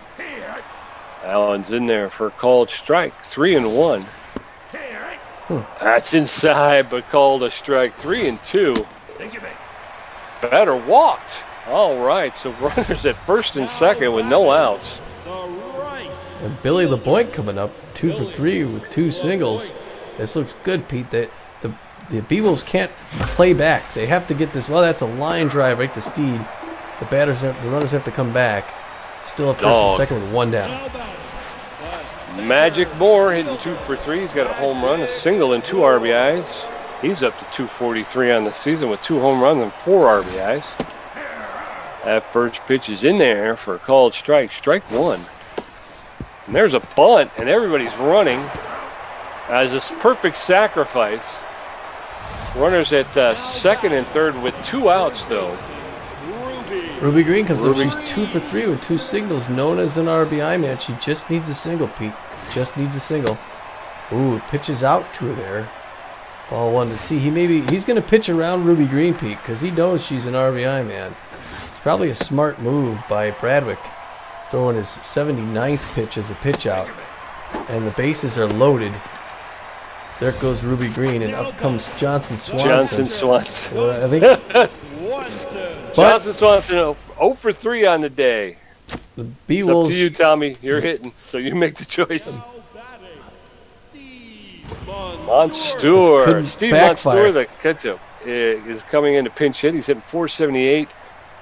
Allen's in there for a called strike. 3-1. That's inside, but called a strike. 3-2. Batter walked. All right, so runners at first and second with no outs. And Billy LeBoink coming up, 2 for 3 with 2 singles. This looks good, Pete. The Beewolves can't play back. They have to get this. Well, that's a line drive right to Steed. The runners have to come back. Still up first and second with 1 down. Magic Moore hitting 2 for 3. He's got a home run, a single, and 2 RBIs. He's up to 243 on the season with 2 home runs and 4 RBIs. That first pitch is in there for a called strike. Strike 1. And there's a bunt, and everybody's running. As a perfect sacrifice. Runners at second and third with 2 outs, though. Ruby Green comes up. She's 2 for 3 with 2 singles, known as an RBI man. She just needs a single, Pete. Just needs a single. Ooh, pitches out to her there. Ball 1 to see. He's going to pitch around Ruby Green, Pete, because he knows she's an RBI man. It's probably a smart move by Bradwick, throwing his 79th pitch as a pitch out, and the bases are loaded. There goes Ruby Green, and up comes Johnson Swanson. I think. Johnson Swanson 0 for 3 on the day. The Beewolves. It's up to you, Tommy. You're hitting, so you make the choice. Munster. Steve Munster, the catcher, is coming in to pinch hit. He's hitting 478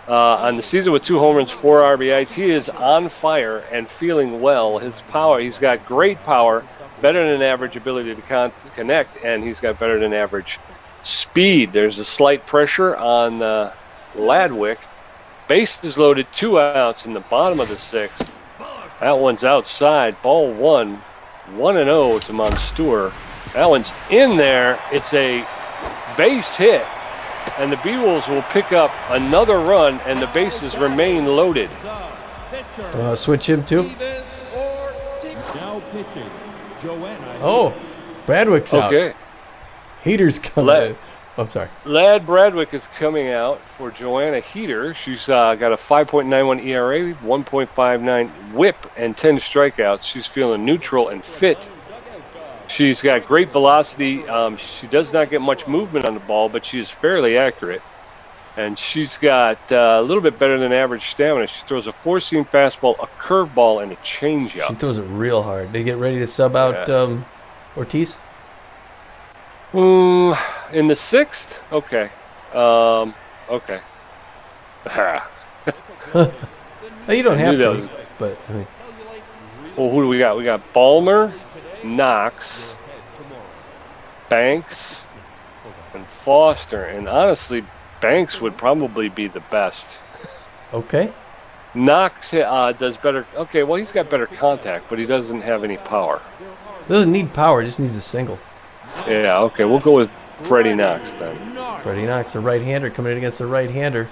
on the season with 2 home runs, 4 RBIs. He is on fire and feeling well. His power, he's got great power, better than average ability to connect, and he's got better than average speed. There's a slight pressure on Ladwick. Bases loaded, 2 outs in the bottom of the 6th. That one's outside. Ball 1, 1-0 to Munster. That one's in there. It's a base hit, and the Beewolves will pick up another run, and the bases remain loaded. Switch him too. Now pitching, Joanna. Oh, Bradwick's out. Okay. Heater's coming in. I'm sorry. Lad Bradwick is coming out for Joanna Heater. She's got a 5.91 ERA, 1.59 whip, and 10 strikeouts. She's feeling neutral and fit. She's got great velocity. She does not get much movement on the ball, but she is fairly accurate. And she's got a little bit better than average stamina. She throws a 4-seam fastball, a curveball, and a changeup. She throws it real hard. They get ready to sub out Ortiz? In the 6th? Okay. Okay. You don't have to, but I mean. Well, who do we got? We got Ballmer, Knox, Banks, and Foster. And honestly, Banks would probably be the best. Okay. Knox does better. Okay, well, he's got better contact, but he doesn't have any power. Doesn't need power, just needs a single. Yeah, okay, we'll go with Freddie Knox then. Freddie Knox, a right-hander coming in against a right-hander.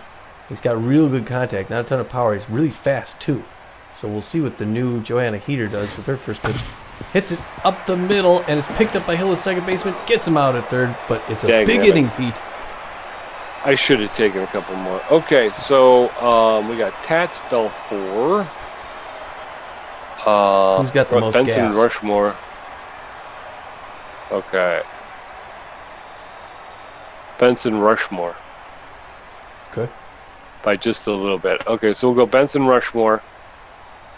He's got real good contact, not a ton of power. He's really fast, too. So we'll see what the new Joanna Heater does with her first pitch. Hits it up the middle, and it's picked up by Hill, the second baseman. Gets him out at third, but it's a big inning, Pete. I should have taken a couple more. Okay, so we got Tats Belfour. Who's got the most Benson gas? Rushmore. Okay. Benson Rushmore. Okay. By just a little bit. Okay, so we'll go Benson Rushmore.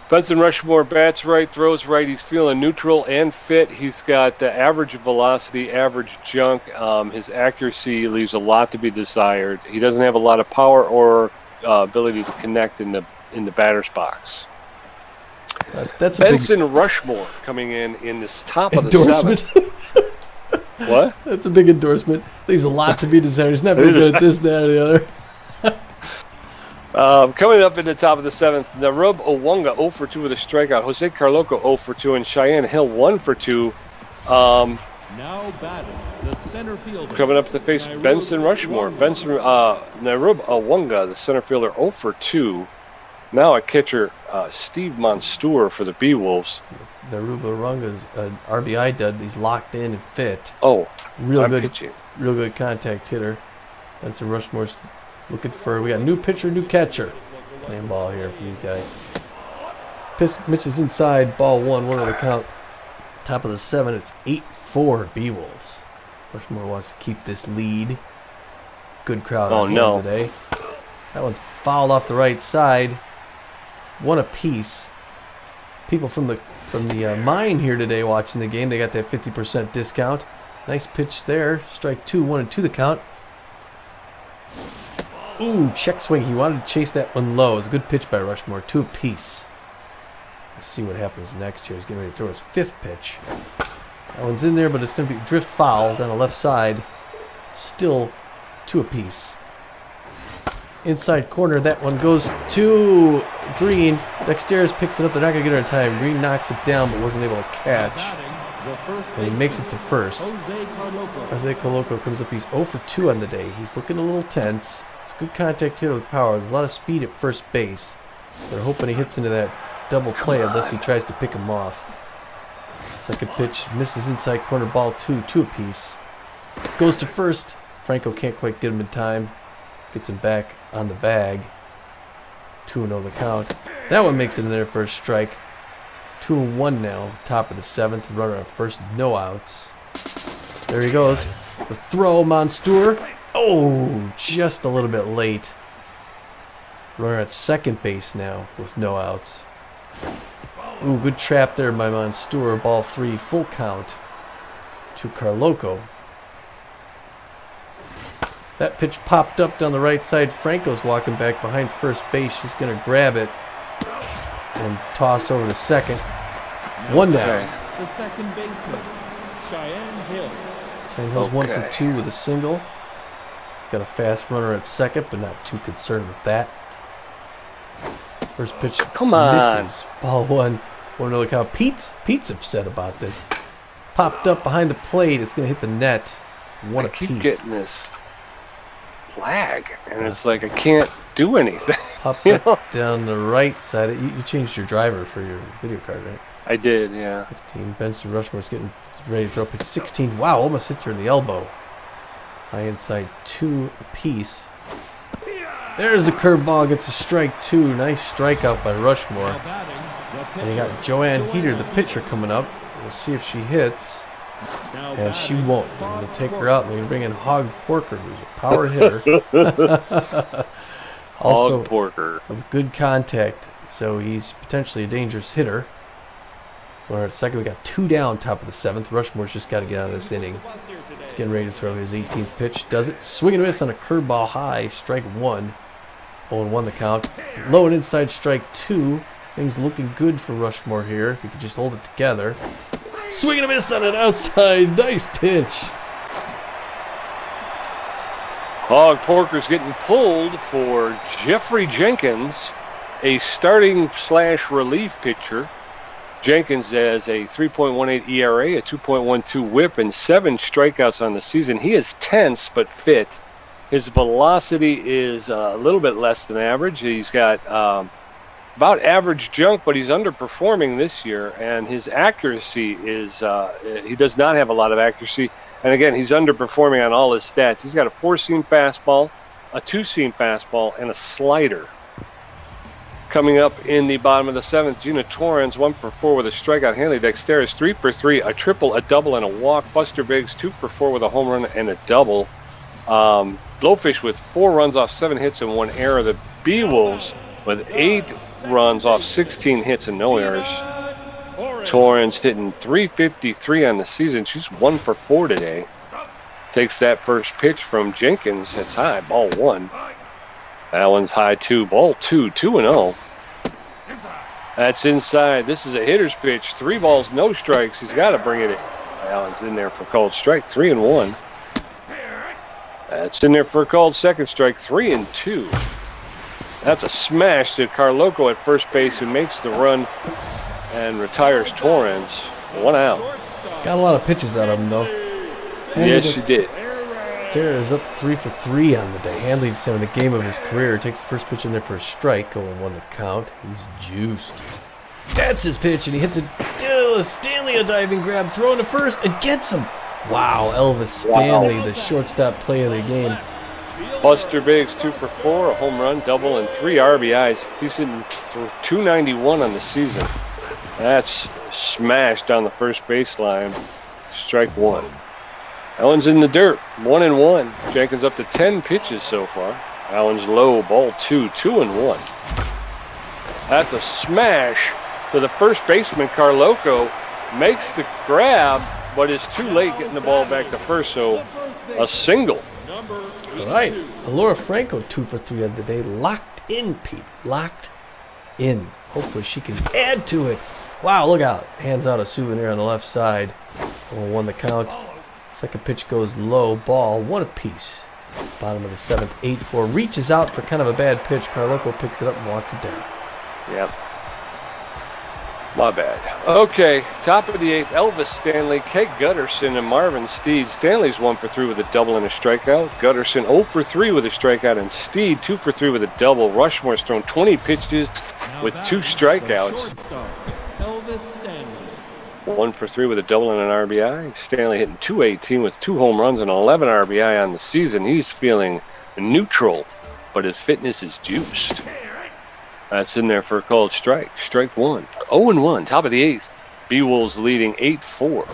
Benson Rushmore bats right, throws right. He's feeling neutral and fit. He's got the average velocity, average junk. His accuracy leaves a lot to be desired. He doesn't have a lot of power or ability to connect in the batter's box. That's Benson Rushmore coming in this top endorsement. of the 7th. What? That's a big endorsement. Leaves a lot to be desired. He's not very good at this, that, or the other. Coming up in the top of the 7th, Narub Owunga 0 for 2 with a strikeout. Jose Carloco 0 for 2, and Cheyenne Hill 1 for 2. Now batting, the center fielder. Coming up to face Benson Rushmore. Narub Owunga, the center fielder, 0 for 2. Now at catcher, Steve Munster for the Beewolves. Narub Owunga's an RBI dud. He's locked in and fit. Oh, real good pitching. Real good contact hitter. Benson Rushmore's looking for, we got new pitcher, new catcher. Playing ball here for these guys. Mitch is inside, ball 1 on the count. Top of the 7, it's 8-4 Beewolves. Rushmore wants to keep this lead. Good crowd on hand today. That one's fouled off the right side. One apiece. People from the mine here today watching the game. They got that 50% discount. Nice pitch there. Strike 2, 1-2 the count. Ooh, check swing. He wanted to chase that one low. It was a good pitch by Rushmore. 2 apiece. Let's see what happens next here. He's getting ready to throw his 5th pitch. That one's in there, but it's going to be drift foul down the left side. Still 2 apiece. Inside corner. That one goes to Green. Dexterous picks it up. They're not going to get it in time. Green knocks it down, but wasn't able to catch. And he makes it to first. Jose Carloco comes up. He's 0 for 2 on the day. He's looking a little tense. It's a good contact hitter with power. There's a lot of speed at first base. They're hoping he hits into that double play unless he tries to pick him off. Second pitch misses inside corner, ball 2 apiece. Goes to first. Franco can't quite get him in time. Gets him back on the bag. 2-0 the count. That one makes it in there for a strike. 2-1 now. Top of the 7th. Runner at first. No outs. There he goes. The throw. Munster. Oh, just a little bit late. Runner at second base now with no outs. Ooh, good trap there by Munster. Ball 3. Full count to Carloco. That pitch popped up down the right side. Franco's walking back behind first base. She's going to grab it and toss over to second. 1 down. The second baseman, Cheyenne Hill. Cheyenne Hill's 1 for 2 with a single. He's got a fast runner at second, but not too concerned with that. First pitch misses. Ball 1. 1-0 count. Pete's upset about this. Popped up behind the plate. It's going to hit the net. One apiece. I keep getting this lag, and it's like I can't do anything. Popped up down the right side. You changed your driver for your video card, right? I did, yeah. 15. Benson Rushmore's getting ready to throw pitch. 16. Wow, almost hits her in the elbow. High inside 2 apiece. There's a curveball. Gets a strike 2. Nice strikeout by Rushmore. And you got Joanne Heater, the pitcher, coming up. We'll see if she hits. And she won't. They're going to take her out, and they're going to bring in Hog Porker, who's a power hitter. Also, Hog Porker. Of good contact, so he's potentially a dangerous hitter. We're at second. We got 2 down, top of the 7th. Rushmore's just got to get out of this inning. He's getting ready to throw his 18th pitch. Does it. Swing and miss on a curveball high. Strike 1. 0-1 the count. Low and inside strike 2. Things looking good for Rushmore here, if he could just hold it together. Swing and a miss on an outside. Nice pitch. Hog Porker's getting pulled for Jeffrey Jenkins, a starting / relief pitcher. Jenkins has a 3.18 ERA, a 2.12 whip, and 7 strikeouts on the season. He is tense but fit. His velocity is a little bit less than average. He's got about average junk, but he's underperforming this year. And his accuracy is he does not have a lot of accuracy. And again, he's underperforming on all his stats. He's got a 4-seam fastball, a 2-seam fastball, and a slider. Coming up in the bottom of the 7th, Gina Torrens, 1 for 4 with a strikeout. Hanley Dexteris, 3 for 3, a triple, a double, and a walk. Buster Biggs, 2 for 4 with a home run and a double. Blowfish with 4 runs off 7 hits and 1 error. The Beewolves with 8 runs off 16 hits and no errors. Torrens hitting 353 on the season. She's 1 for 4 today. Takes that first pitch from Jenkins. It's high, ball 1. That one's high 2, ball 2, 2-0. That's inside. This is a hitter's pitch. 3 balls, no strikes. He's got to bring it in. Allen's in there for called strike, 3-1. That's in there for a called second strike, 3-2. That's a smash to Carloco at first base, who makes the run and retires Torrens. 1 out. Got a lot of pitches out of him, though. Yes, she did. Tara is up 3 for 3 on the day. Handley's having the game of his career. Takes the first pitch in there for a strike, 0-1 the count. He's juiced. That's his pitch, and he hits it. Stanley a diving grab, throwing to first, and gets him. Wow, Elvis Stanley, the shortstop play of the game. Buster Biggs, 2 for 4, a home run, double, and 3 RBIs. He's hitting 291 on the season. That's smashed down the first baseline. Strike 1. Allen's in the dirt, 1-1. Jenkins up to 10 pitches so far. Allen's low, ball 2, 2-1. That's a smash to the first baseman. Carloco makes the grab, but is too late getting the ball back to first, so a single. All right, Alora Franco, 2 for 3 on the day. Locked in, Pete. Locked in. Hopefully she can add to it. Wow, look out. Hands out a souvenir on the left side. 0-1 the count. Second pitch goes low, ball, 1 apiece. Bottom of the 7th, 8-4. Reaches out for kind of a bad pitch. Carloco picks it up and walks it down. Yep. My bad. Okay, top of the 8th, Elvis Stanley, Keg Gutterson, and Marvin Steed. Stanley's 1 for 3 with a double and a strikeout. Gutterson 0 for 3 with a strikeout, and Steed 2 for 3 with a double. Rushmore's thrown 20 pitches with 2 strikeouts. 1 for 3 with a double and an RBI. Stanley hitting .218 with 2 home runs and 11 RBI on the season. He's feeling neutral, but his fitness is juiced. That's in there for a called strike. Strike 1. 0-1, top of the 8th. Beewolves leading 8-4.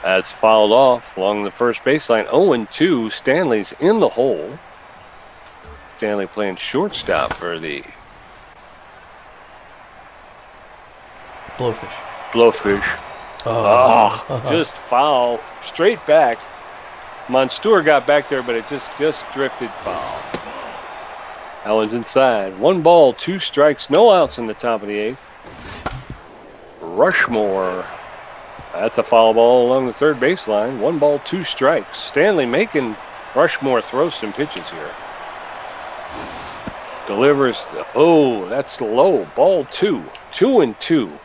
That's fouled off along the first baseline. 0-2. Stanley's in the hole. Stanley playing shortstop for the Blowfish. Just foul. Straight back. Munster got back there, but it just drifted foul. Allen's inside. 1 ball, 2 strikes, no outs in the top of the 8th. Rushmore. That's a foul ball along the third baseline. 1 ball, 2 strikes. Stanley making Rushmore throw some pitches here. Delivers. Oh, that's low. Ball 2. 2-2.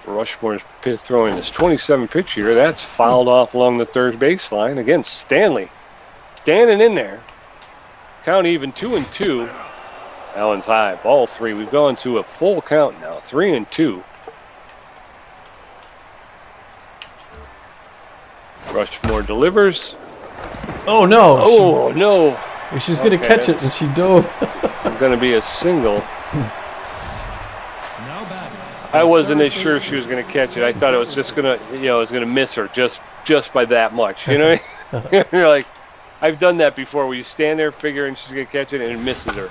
Rushmore's throwing his 27 pitch here. That's fouled off along the third baseline. Again, Stanley standing in there. Count even, 2-2. Allen's high, ball 3. We've gone to a full count now, 3-2. Rushmore delivers. Oh, no. Oh, no. She was going to catch it, and she dove. Going to be a single. I wasn't as sure she was going to catch it. I thought it was just going to, it was going to miss her just by that much. You know what I mean? You're like, I've done that before where you stand there figuring she's going to catch it and it misses her.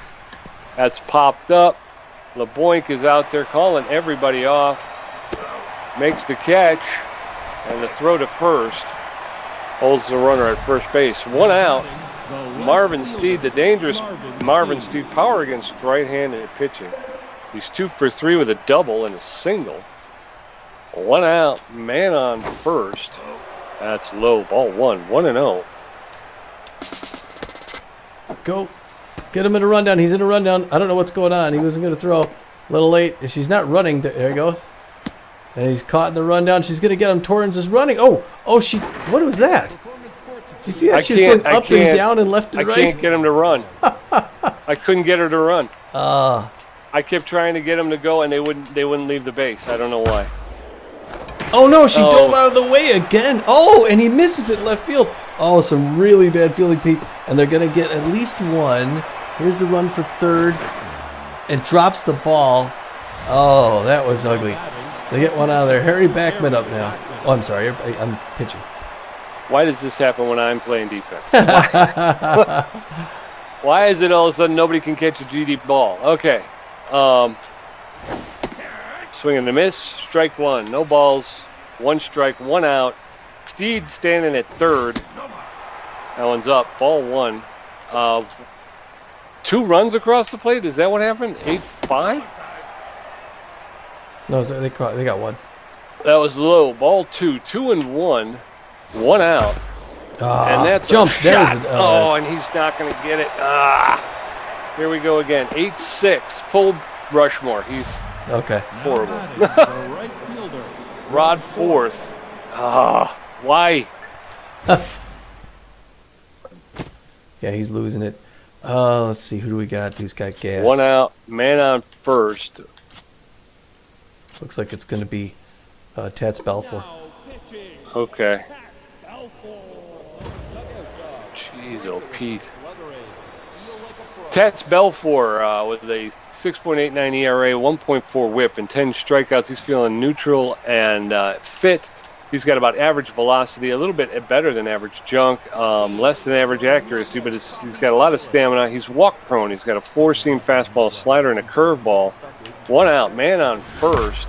That's popped up. LeBoink is out there calling everybody off. Makes the catch. And the throw to first. Holds the runner at first base. 1 out. Marvin Steed, the dangerous Marvin Steed, power against right-handed pitching. He's 2 for 3 with a double and a single. 1 out, man on first. That's low. Ball 1, 1-0. Go. Get him in a rundown. He's in a rundown. I don't know what's going on. He wasn't going to throw. A little late. If she's not running, there he goes. And he's caught in the rundown. She's going to get him. Torrens is running. What was that? Did you see that? She's going up and down and left and right. I can't get him to run. I couldn't get her to run. I kept trying to get him to go, and they wouldn't leave the base. I don't know why. Oh, no, she dove out of the way again. Oh, and he misses it left field. Oh, some really bad fielding, Pete. And they're going to get at least one. Here's the run for third. And drops the ball. Oh, that was ugly. They get one out of there. Harry Backman up now. Oh, I'm sorry. I'm pitching. Why does this happen when I'm playing defense? Why is it all of a sudden nobody can catch a GD ball? Okay. Swing and a miss. Strike 1. No balls. 1 strike. 1 out. Steed standing at third. That one's up. Ball 1. 2 runs across the plate. Is that what happened? 8-5? No, they got 1. That was low. Ball 2. 2-1. 1 out. And that's jump. A shot. And he's not going to get it. Here we go again. 8-6. Pull Rushmore. He's okay. Horrible. Rod fourth. Why? Yeah, he's losing it. Let's see. Who do we got? Who's got gas? 1 out. Man on first. Looks like it's going to be Tats Balfour. Okay. Jeez, oh, Pete. Tats Balfour with a 6.89 ERA, 1.4 whip, and 10 strikeouts. He's feeling neutral and fit. He's got about average velocity, a little bit better than average junk, less than average accuracy, but he's got a lot of stamina. He's walk prone. He's got a 4-seam fastball, slider, and a curveball. 1 out, man on first.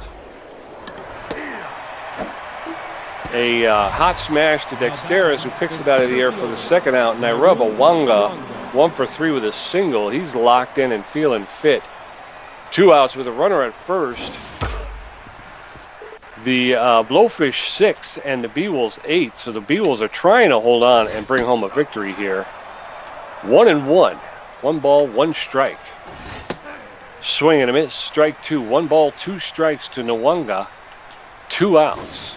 A hot smash to Dexteris, who picks it out of the air for the 2nd out. Nairaba Wanga, 1 for 3 with a single. He's locked in and feeling fit. 2 outs with a runner at first. The Blowfish 6 and the Beewolves 8. So the Beewolves are trying to hold on and bring home a victory here. 1-1. 1 ball, 1 strike. Swing and a miss. Strike 2. 1 ball, 2 strikes to Nwanga. 2 outs.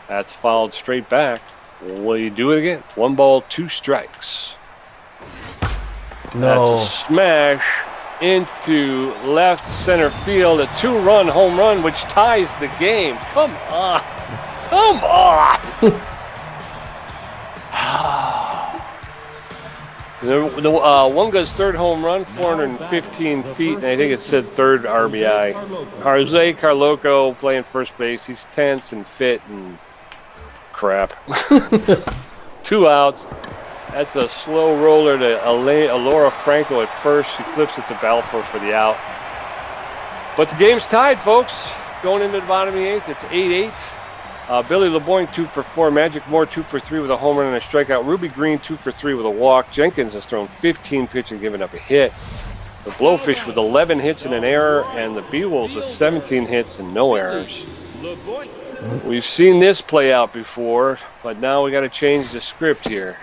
That's fouled straight back. Will you do it again? 1 ball, 2 strikes. No. That's a smash into left center field. A 2-run home run, which ties the game. Come on. Come on. Wonga's 3rd home run, 415 feet, and I think it said 3rd RBI. Jose Carloco playing first base. He's tense and fit and crap. 2 outs. That's a slow roller to Alora Franco at first. She flips it to Balfour for the out. But the game's tied, folks. Going into the bottom of the 8th, it's 8-8. Billy LeBoink 2 for 4. Magic Moore 2 for 3 with a home run and a strikeout. Ruby Green 2 for 3 with a walk. Jenkins has thrown 15 pitches and given up a hit. The Blowfish with 11 hits and an error, and the Beewolves with 17 hits and no errors. We've seen this play out before, but now we got to change the script here.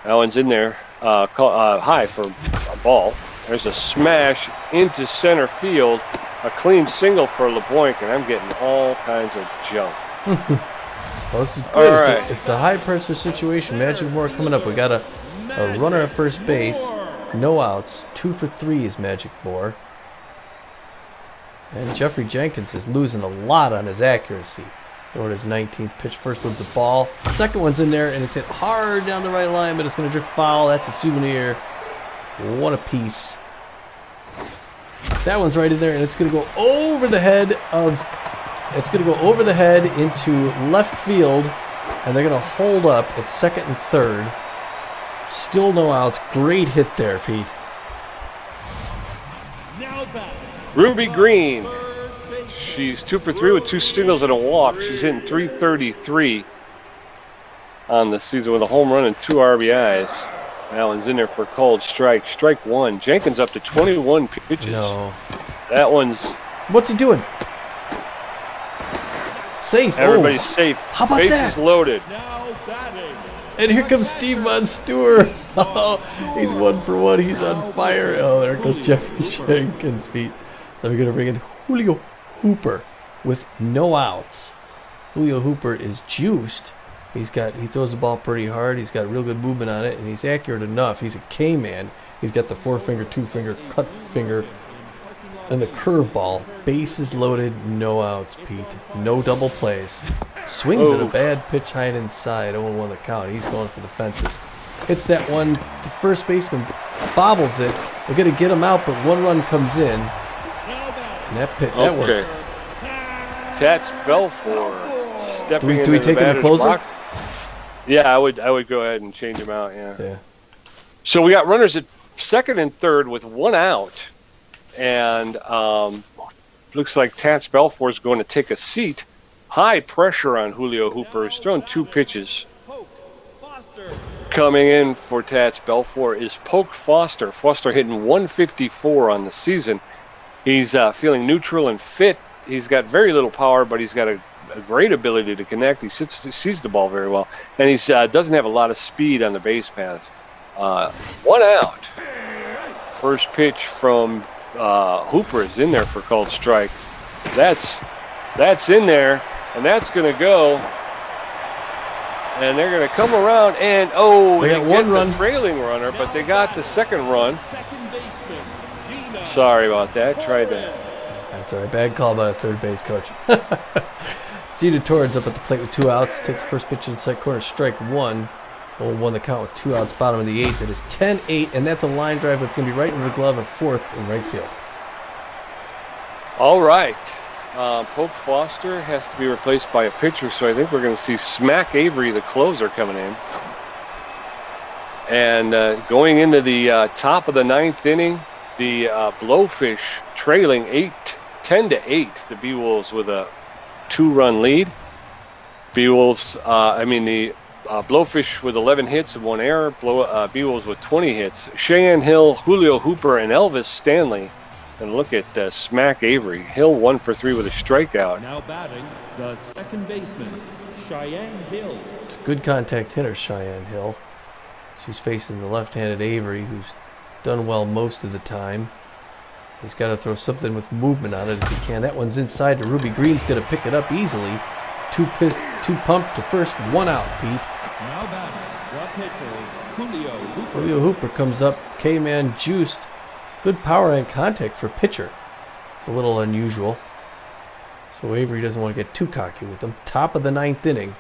That one's in there. High for a ball. There's a smash into center field. A clean single for LeBoink, and I'm getting all kinds of junk. Well, this is good. All right. It's a high-pressure situation. Magic Moore coming up. We got a runner at first base. No outs. 2 for 3 is Magic Moore. And Jeffrey Jenkins is losing a lot on his accuracy. Throwing his 19th pitch. First one's a ball. Second one's in there, and it's hit hard down the right line, but it's going to drift foul. That's a souvenir. 1 apiece. That one's right in there, and it's going to go over the head of... It's going to go over the head into left field, and they're going to hold up at second and third. Still no outs. Great hit there, Pete. Ruby Green. She's 2 for 3 with 2 singles and a walk. She's hitting .333 on the season with a home run and 2 RBIs. That one's in there for a called strike. Strike one. Jenkins up to 21 pitches. No. That one's... What's he doing? Safe. Everybody's safe. How about Bases that? loaded. And here comes Steve Munster. Oh, he's 1 for 1. He's on fire. Oh, there goes Jeffrey Jenkins, Pete. Then we're going to bring in Julio Hooper with no outs. Julio Hooper is juiced. He throws the ball pretty hard. He's got real good movement on it, and he's accurate enough. He's a K-man. He's got the 4-finger, 2-finger, cut finger, and the curveball. Bases loaded, no outs, Pete. No double plays. Swings at a bad pitch high inside. 0-1 the count. He's going for the fences. Hits that one. The first baseman bobbles it. They're going to get him out, but 1 run comes in. And that worked. Tats Belfour stepping into do we take the him to closer? block. Yeah, I would go ahead and change him out, yeah. So we got runners at second and third with 1 out. And looks like Tats Belfour is going to take a seat. High pressure on Julio Hooper. He's thrown 2 pitches. Coming in for Tats Belfour is Poke Foster. Foster hitting .154 on the season. He's feeling neutral and fit. He's got very little power, but he's got a great ability to connect. He sees the ball very well. And he doesn't have a lot of speed on the base paths. 1 out. First pitch from Hooper is in there for called strike. That's in there, and that's going to go. And they're going to come around, and they got 1 run. The trailing runner, but they got the second run. Sorry about that. Tried that. That's all right. Bad call by the third base coach. Gina Torrens up at the plate with 2 outs. Takes the first pitch in the second corner. Strike 1. 0-1 the count with 2 outs. Bottom of the 8th. It is 10-8, and that's a line drive. It's going to be right in the glove of fourth in right field. All right. Pope Foster has to be replaced by a pitcher, so I think we're going to see Smack Avery, the closer, coming in. And going into the top of the 9th inning, the Blowfish trailing 10-8. The Beewolves with a 2-run lead. The Blowfish with 11 hits and 1 error. Beewolves with 20 hits. Shannon Hill, Julio Hooper, and Elvis Stanley. And look at Smack Avery. Hill 1 for 3 with a strikeout. Now batting, the second baseman, Cheyenne Hill. It's a good contact hitter, Cheyenne Hill. She's facing the left-handed Avery, who's done well most of the time. He's got to throw something with movement on it if he can. That one's inside to Ruby Green's going to pick it up easily. 2 pump to first, 1 out, Pete. Now batting, the pitcher, Julio Hooper. Julio Hooper comes up, K-man juiced. Good power and contact for pitcher. It's a little unusual. So Avery doesn't want to get too cocky with him. Top of the 9th inning.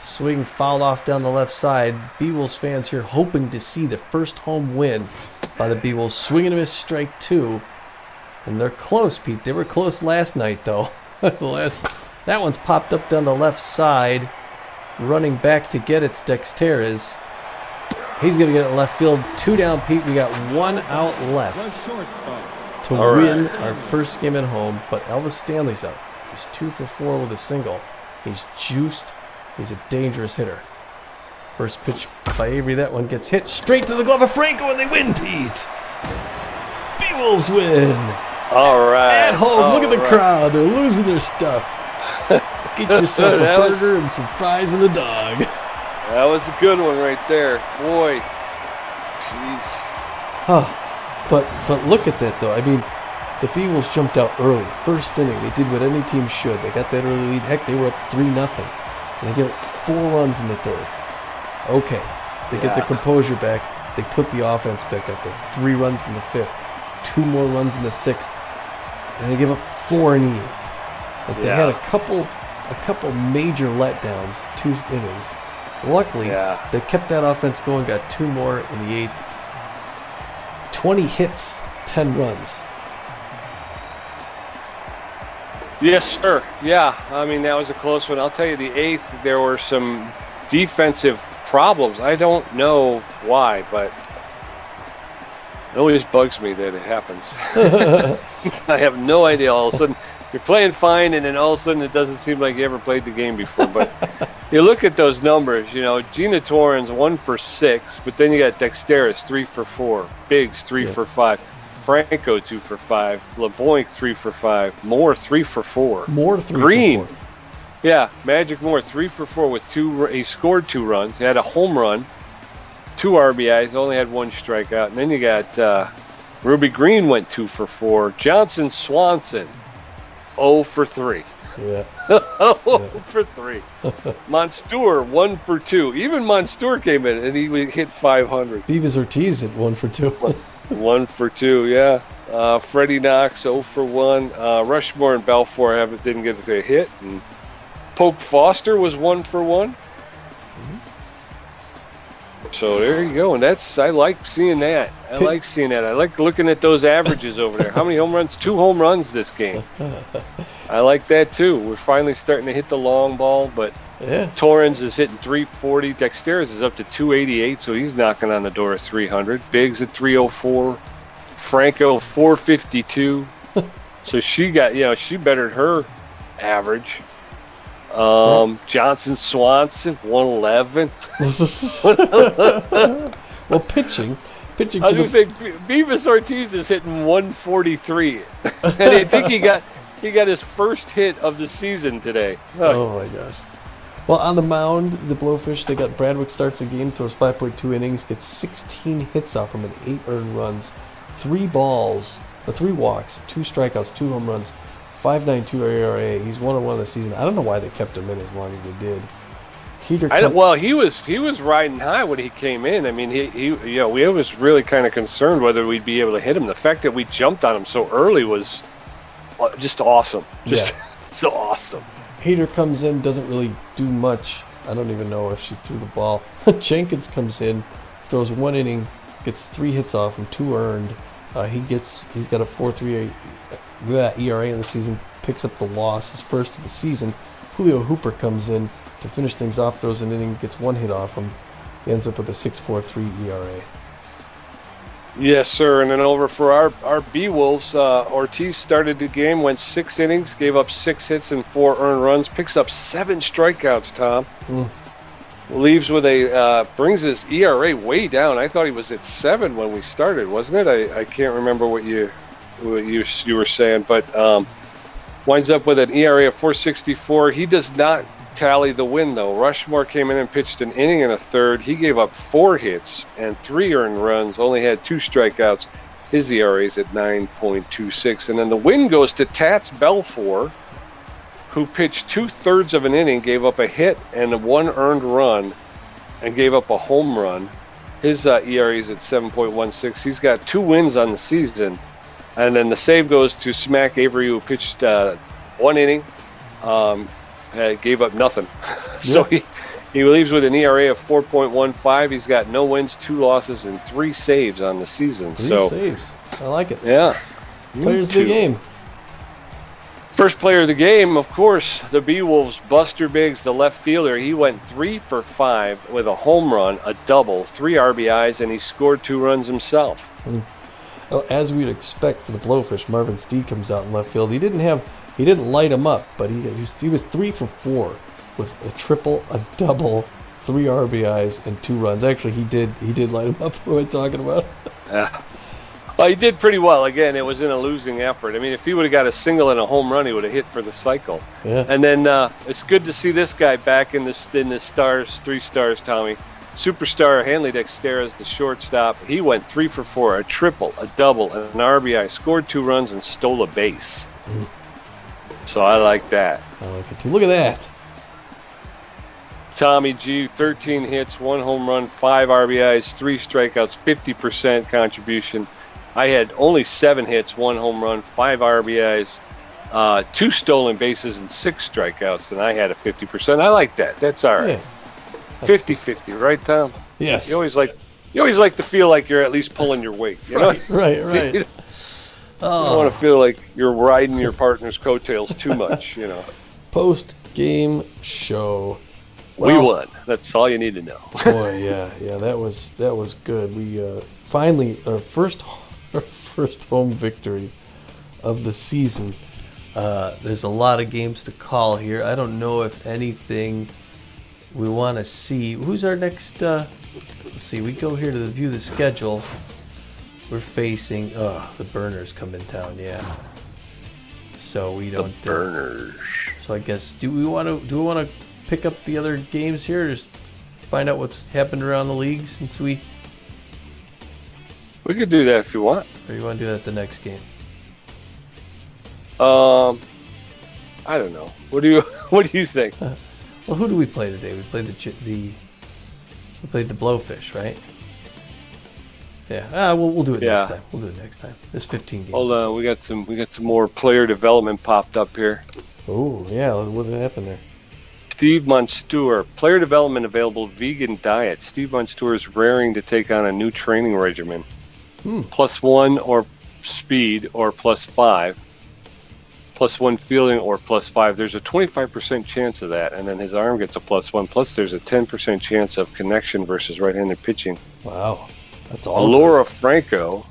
Swing fouled off down the left side. Beewolves fans here hoping to see the first home win by the Beewolves. Swing and a miss, strike 2. And they're close, Pete. They were close last night, though. That one's popped up down the left side. Running back to get its Dexteras. He's going to get it left field. 2 down, Pete. We got 1 out left to win our first game at home. But Elvis Stanley's up. He's 2 for 4 with a single. He's juiced. He's a dangerous hitter. First pitch by Avery. That one gets hit straight to the glove of Franco, and they win, Pete. Beewolves win. All right. At home. Look at the crowd. They're losing their stuff. Get yourself a burger and some fries and a dog. That was a good one right there. Boy. Jeez. But look at that, though. I mean, the Beewolves jumped out early. First inning, they did what any team should. They got that early lead. Heck, they were up 3-0. And they gave up 4 runs in the third. Okay. They get their composure back. They put the offense back up there. 3 runs in the 5th. 2 more runs in the 6th. And they give up 4 in the 8th. But they had a couple major letdowns, 2 innings. Luckily, they kept that offense going, got 2 more in the 8th. 20 hits, 10 runs. Yes, sir. Yeah, I mean, that was a close one. I'll tell you, the eighth, there were some defensive problems. I don't know why, but it always bugs me that it happens. I have no idea. All of a sudden, you're playing fine, and then all of a sudden, it doesn't seem like you ever played the game before. But you look at those numbers, Gina Torrens 1 for 6, but then you got Dexteris 3 for 4, Biggs 3 for 5. Franco 2 for 5, LeBoink 3 for 5, Moore 3 for 4. Moore 3 Green, for 4. Yeah, Magic Moore 3 for 4 with 2. He scored 2 runs. He had a home run, 2 RBIs. Only had 1 strikeout. And then you got Ruby Green went 2 for 4. Johnson Swanson 0 for 3. Yeah. 0 for 3. Monster 1 for 2. Even Monster came in and he hit 500. Vivas Ortiz at 1 for 2. 1 for 2, yeah. Freddie Knox 0 for 1. Rushmore and Belfour didn't get a hit. And Pope Foster was 1 for 1. So there you go. And I like seeing that. I like looking at those averages over there. How many home runs? 2 home runs this game. I like that too. We're finally starting to hit the long ball, but Torrens is hitting 340. Dexteris is up to 288, so he's knocking on the door of 300. Biggs at 304. Franco 452. So she bettered her average. Johnson Swanson 111. Well, pitching. I was going to say Beavis Ortiz is hitting 143, and I think he got his first hit of the season today. Oh my gosh. Well, on the mound, the Blowfish, they got Bradwick starts the game, throws 5.2 innings, gets 16 hits off him and 8 earned runs, 3 walks, 2 strikeouts, 2 home runs, 5.92 ERA. He's 1-1 this season. I don't know why they kept him in as long as they did. He was riding high when he came in. I mean, we was really kind of concerned whether we'd be able to hit him. The fact that we jumped on him so early was just awesome. So awesome. Hader comes in, doesn't really do much. I don't even know if she threw the ball. Jenkins comes in, throws 1 inning, gets 3 hits off him, 2 earned. He's got a 4.38 ERA in the season, picks up the loss, his first of the season. Julio Hooper comes in to finish things off, throws an inning, gets 1 hit off him. He ends up with a 6.43 ERA. Yes, sir. And then over for our Beewolves, Ortiz started the game, went 6 innings, gave up 6 hits and 4 earned runs, picks up 7 strikeouts, Tom. Leaves with brings his ERA way down. I thought he was at 7 when we started, wasn't it? I can't remember what you were saying, but winds up with an ERA of 4.64. He does not tally the win, though. Rushmore came in and pitched an inning and a third. He gave up 4 hits and 3 earned runs, only had 2 strikeouts. His ERA is at 9.26. And then the win goes to Tats Belfour, who pitched 2/3 of an inning, gave up a hit and 1 earned run, and gave up a home run. His ERA is at 7.16. He's got 2 wins on the season. And then the save goes to Smack Avery, who pitched 1 inning, gave up nothing. So he leaves with an ERA of 4.15. He's got no wins, 2 losses, and 3 saves on the season. 3 saves. I like it. Yeah. Players of the game. First player of the game, of course, the Beewolves, Buster Biggs, the left fielder. He went 3 for 5 with a home run, a double, 3 RBIs, and he scored 2 runs himself. Well, as we'd expect for the Blowfish, Marvin Steed comes out in left field. He didn't light him up, but he was 3 for 4 with a triple, a double, 3 RBIs, and 2 runs. Actually, he did light him up. What am I talking about? Yeah. Well, he did pretty well. Again, it was in a losing effort. I mean, if he would have got a single and a home run, he would have hit for the cycle. Yeah. And then it's good to see this guy back in the stars, 3 stars, Tommy. Superstar Hanley Dexteris, the shortstop. He went 3 for 4, a triple, a double, and an RBI, scored 2 runs, and stole a base. So I like that. I like it too. Look at that. Tommy G, 13 hits, 1 home run, 5 RBIs, 3 strikeouts, 50% contribution. I had only 7 hits, 1 home run, 5 RBIs, 2 stolen bases, and 6 strikeouts, and I had a 50%. I like that. That's all right. Yeah. 50-50, right, Tom? Yes. You always like to feel like you're at least pulling your weight. You know? Right. don't want to feel like you're riding your partner's coattails too much, Post-game show. We won. That's all you need to know. Boy, yeah, that was good. We finally our first home victory of the season. There's a lot of games to call here. I don't know if anything we want to see. Who's our next? Let's see. We go here to view the schedule. We're facing. The Burners come in town. Yeah. So we don't. The Burners. So I guess do we want to pick up the other games here? Just find out what's happened around the league since we. We could do that if you want. Or you want to do that the next game? I don't know. What do you think? Well, who do we play today? We played we played the Blowfish, right? Yeah. We'll do it next time. We'll do it next time. There's 15 games. Hold on. We got some more player development popped up here. Oh yeah. What happened there? Steve Munster, player development available, vegan diet. Steve Munster is raring to take on a new training regimen. +1 or speed or +5. +1 fielding or +5. There's a 25% chance of that, and then his arm gets a +1. Plus, there's a 10% chance of connection versus right-handed pitching. Wow, that's all. Laura Franco,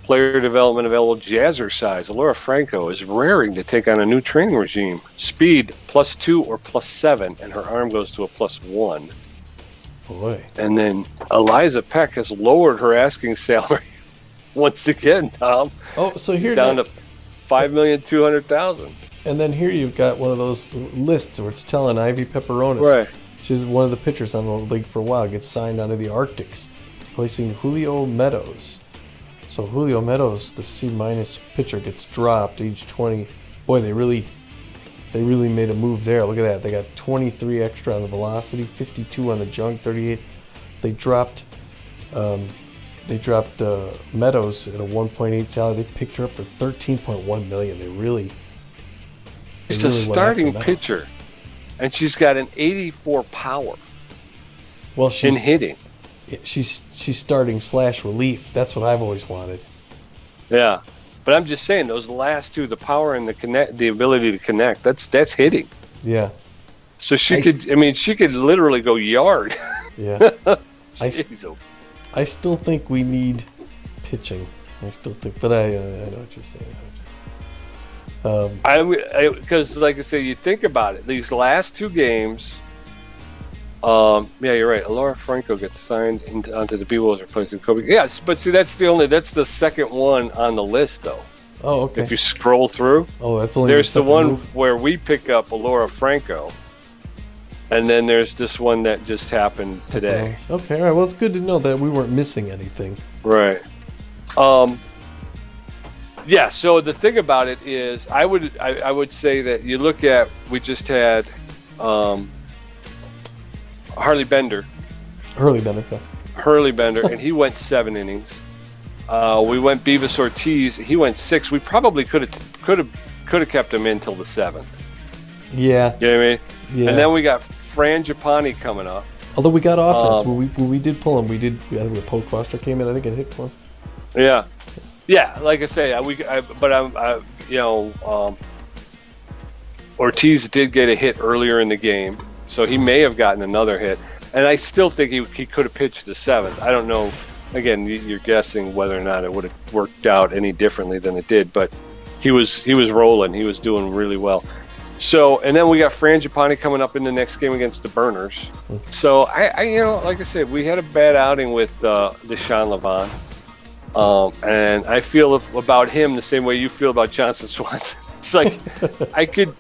player development available, jazzercise. Laura Franco is raring to take on a new training regime. Speed +2 or +7, and her arm goes to a +1. Boy. And then Eliza Peck has lowered her asking salary once again, Tom. Oh, so here down to $5,200,000. And then here you've got one of those lists where it's telling Ivy Pepperonis. Right. She's one of the pitchers on the league for a while. Gets signed onto the Arctics, placing Julio Meadows. So Julio Meadows, the C- pitcher, gets dropped age 20. Boy, they really made a move there. Look at that. They got 23 extra on the velocity, 52 on the junk, 38. They dropped Meadows at a 1.8 salary. They picked her up for $13.1 million. They really She's a starting pitcher, and she's got an 84 power. Well, she's in hitting. She's starting /relief. That's what I've always wanted. Yeah, but I'm just saying those last two, the power and the ability to connect. That's hitting. Yeah. So she could literally go yard. Yeah. I still think we need pitching. But I know what you're saying. Because like I say, you think about it. These last two games. Yeah, you're right. Laura Franco gets signed onto the Beewolves, replacing Kobe. Yes, but see, that's the second one on the list, though. Oh, okay. If you scroll through, that's only there's the one move. where we pick up Laura Franco, and then there's this one that just happened today. Okay, all right. Well, it's good to know that we weren't missing anything. Right. Yeah. So the thing about it is, I would say that you look at, we just had Hurley Bender, and he went 7 innings. We went Beavis Ortiz. He went 6. We probably could have kept him in till the 7th. Yeah. You know what I mean? Yeah. And then we got Fran Giappani coming up. Although we got offense when we did pull him, we had a Poe Foster came in. I think it hit for him. Yeah. Yeah. Like I say, Ortiz did get a hit earlier in the game, so he may have gotten another hit. And I still think he could have pitched the 7th. I don't know. Again, you're guessing whether or not it would have worked out any differently than it did, but he was rolling. He was doing really well. So, and then we got Fran Giappani coming up in the next game against the Burners. So, I like I said, we had a bad outing with Deshaun Levant. And I feel about him the same way you feel about Johnson Swanson. It's like I can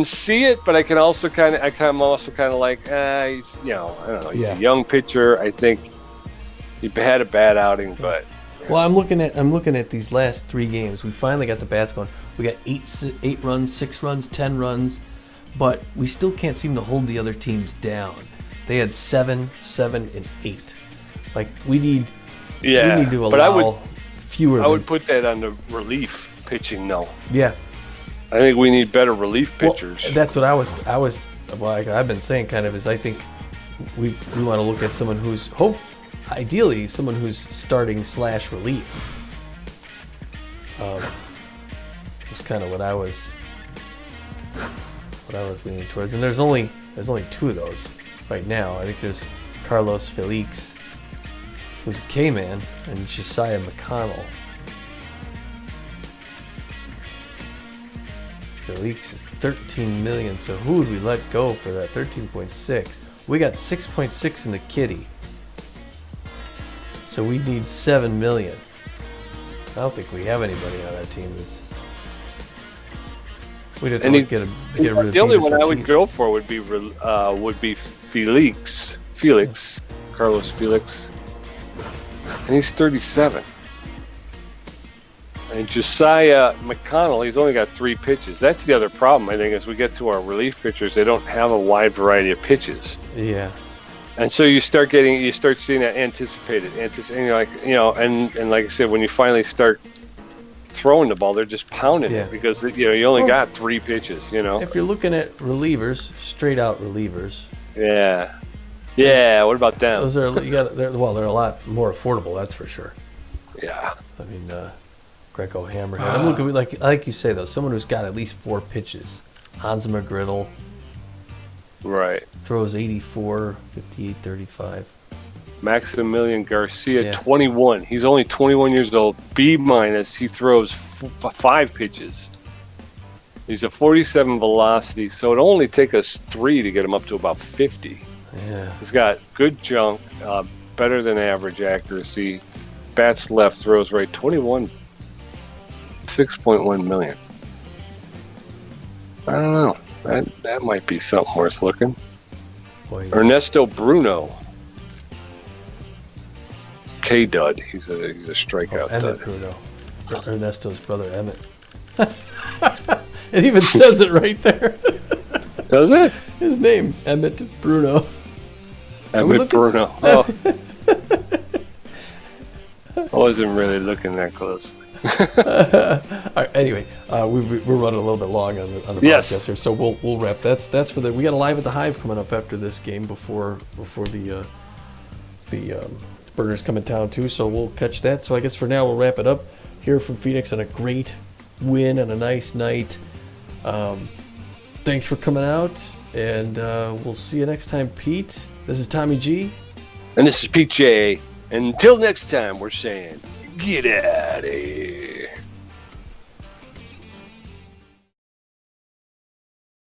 see it, but I can also I'm also kind of like, he's, I don't know, he's a young pitcher. I think he had a bad outing, but. Well, I'm looking at these last 3 games. We finally got the bats going. We got 8 runs, 6 runs, 10 runs, but we still can't seem to hold the other teams down. They had 7, and 8. Like we need to allow fewer. I would put that on the relief pitching. No. Yeah. I think we need better relief pitchers. Well, that's what I've been saying kind of is I think we want to look at someone who's ideally someone who's starting /relief. was kind of what I was leaning towards. And there's only two of those right now. I think there's Carlos Felix, who's a K-man, and Josiah McConnell. Felix is $13 million, so who would we let go for that? 13.6. We got 6.6 in the kitty, so we need $7 million. I don't think we have anybody on our team that's. We'd have to get rid of the only one I Ortiz. would go for would be Felix, Carlos Felix, and he's 37. And Josiah McConnell, he's only got 3 pitches. That's the other problem, I think, as we get to our relief pitchers, they don't have a wide variety of pitches. Yeah. And so you start seeing that anticipated, and you're like, and like I said, when you finally start throwing the ball, they're just pounding it because you only got 3 pitches. If you're looking at relievers, straight out relievers. Yeah. Yeah. What about them? Those are they're a lot more affordable. That's for sure. Yeah. I mean, Greco Hammerhead. I'm looking like you say though, someone who's got at least 4 pitches. Hans McGriddle. Right. Throws 84, 58, 35. Maximilian Garcia, 21. He's only 21 years old. B-. He throws 5 pitches. He's a 47 velocity, so it'll only take us 3 to get him up to about 50. Yeah. He's got good junk, better than average accuracy. Bats left, throws right. 21. 6.1 million. I don't know. That might be something worth looking. Boy, Ernesto Bruno. K-Dud. He's a strikeout Emmett dud. Bruno. Ernesto's brother Emmett. It even says it right there. Does it? His name, Emmett Bruno. Emmett Bruno. Oh. I wasn't really looking that closely. All right, anyway, we're running a little bit long on the podcast here, so we'll wrap. That's for the. We got a Live at the Hive coming up after this game before the Burners come in town too. So we'll catch that. So I guess for now we'll wrap it up here from Phoenix on a great win and a nice night. Thanks for coming out, and we'll see you next time, Pete. This is Tommy G, and this is Pete J. Until next time, we're saying, get out of here.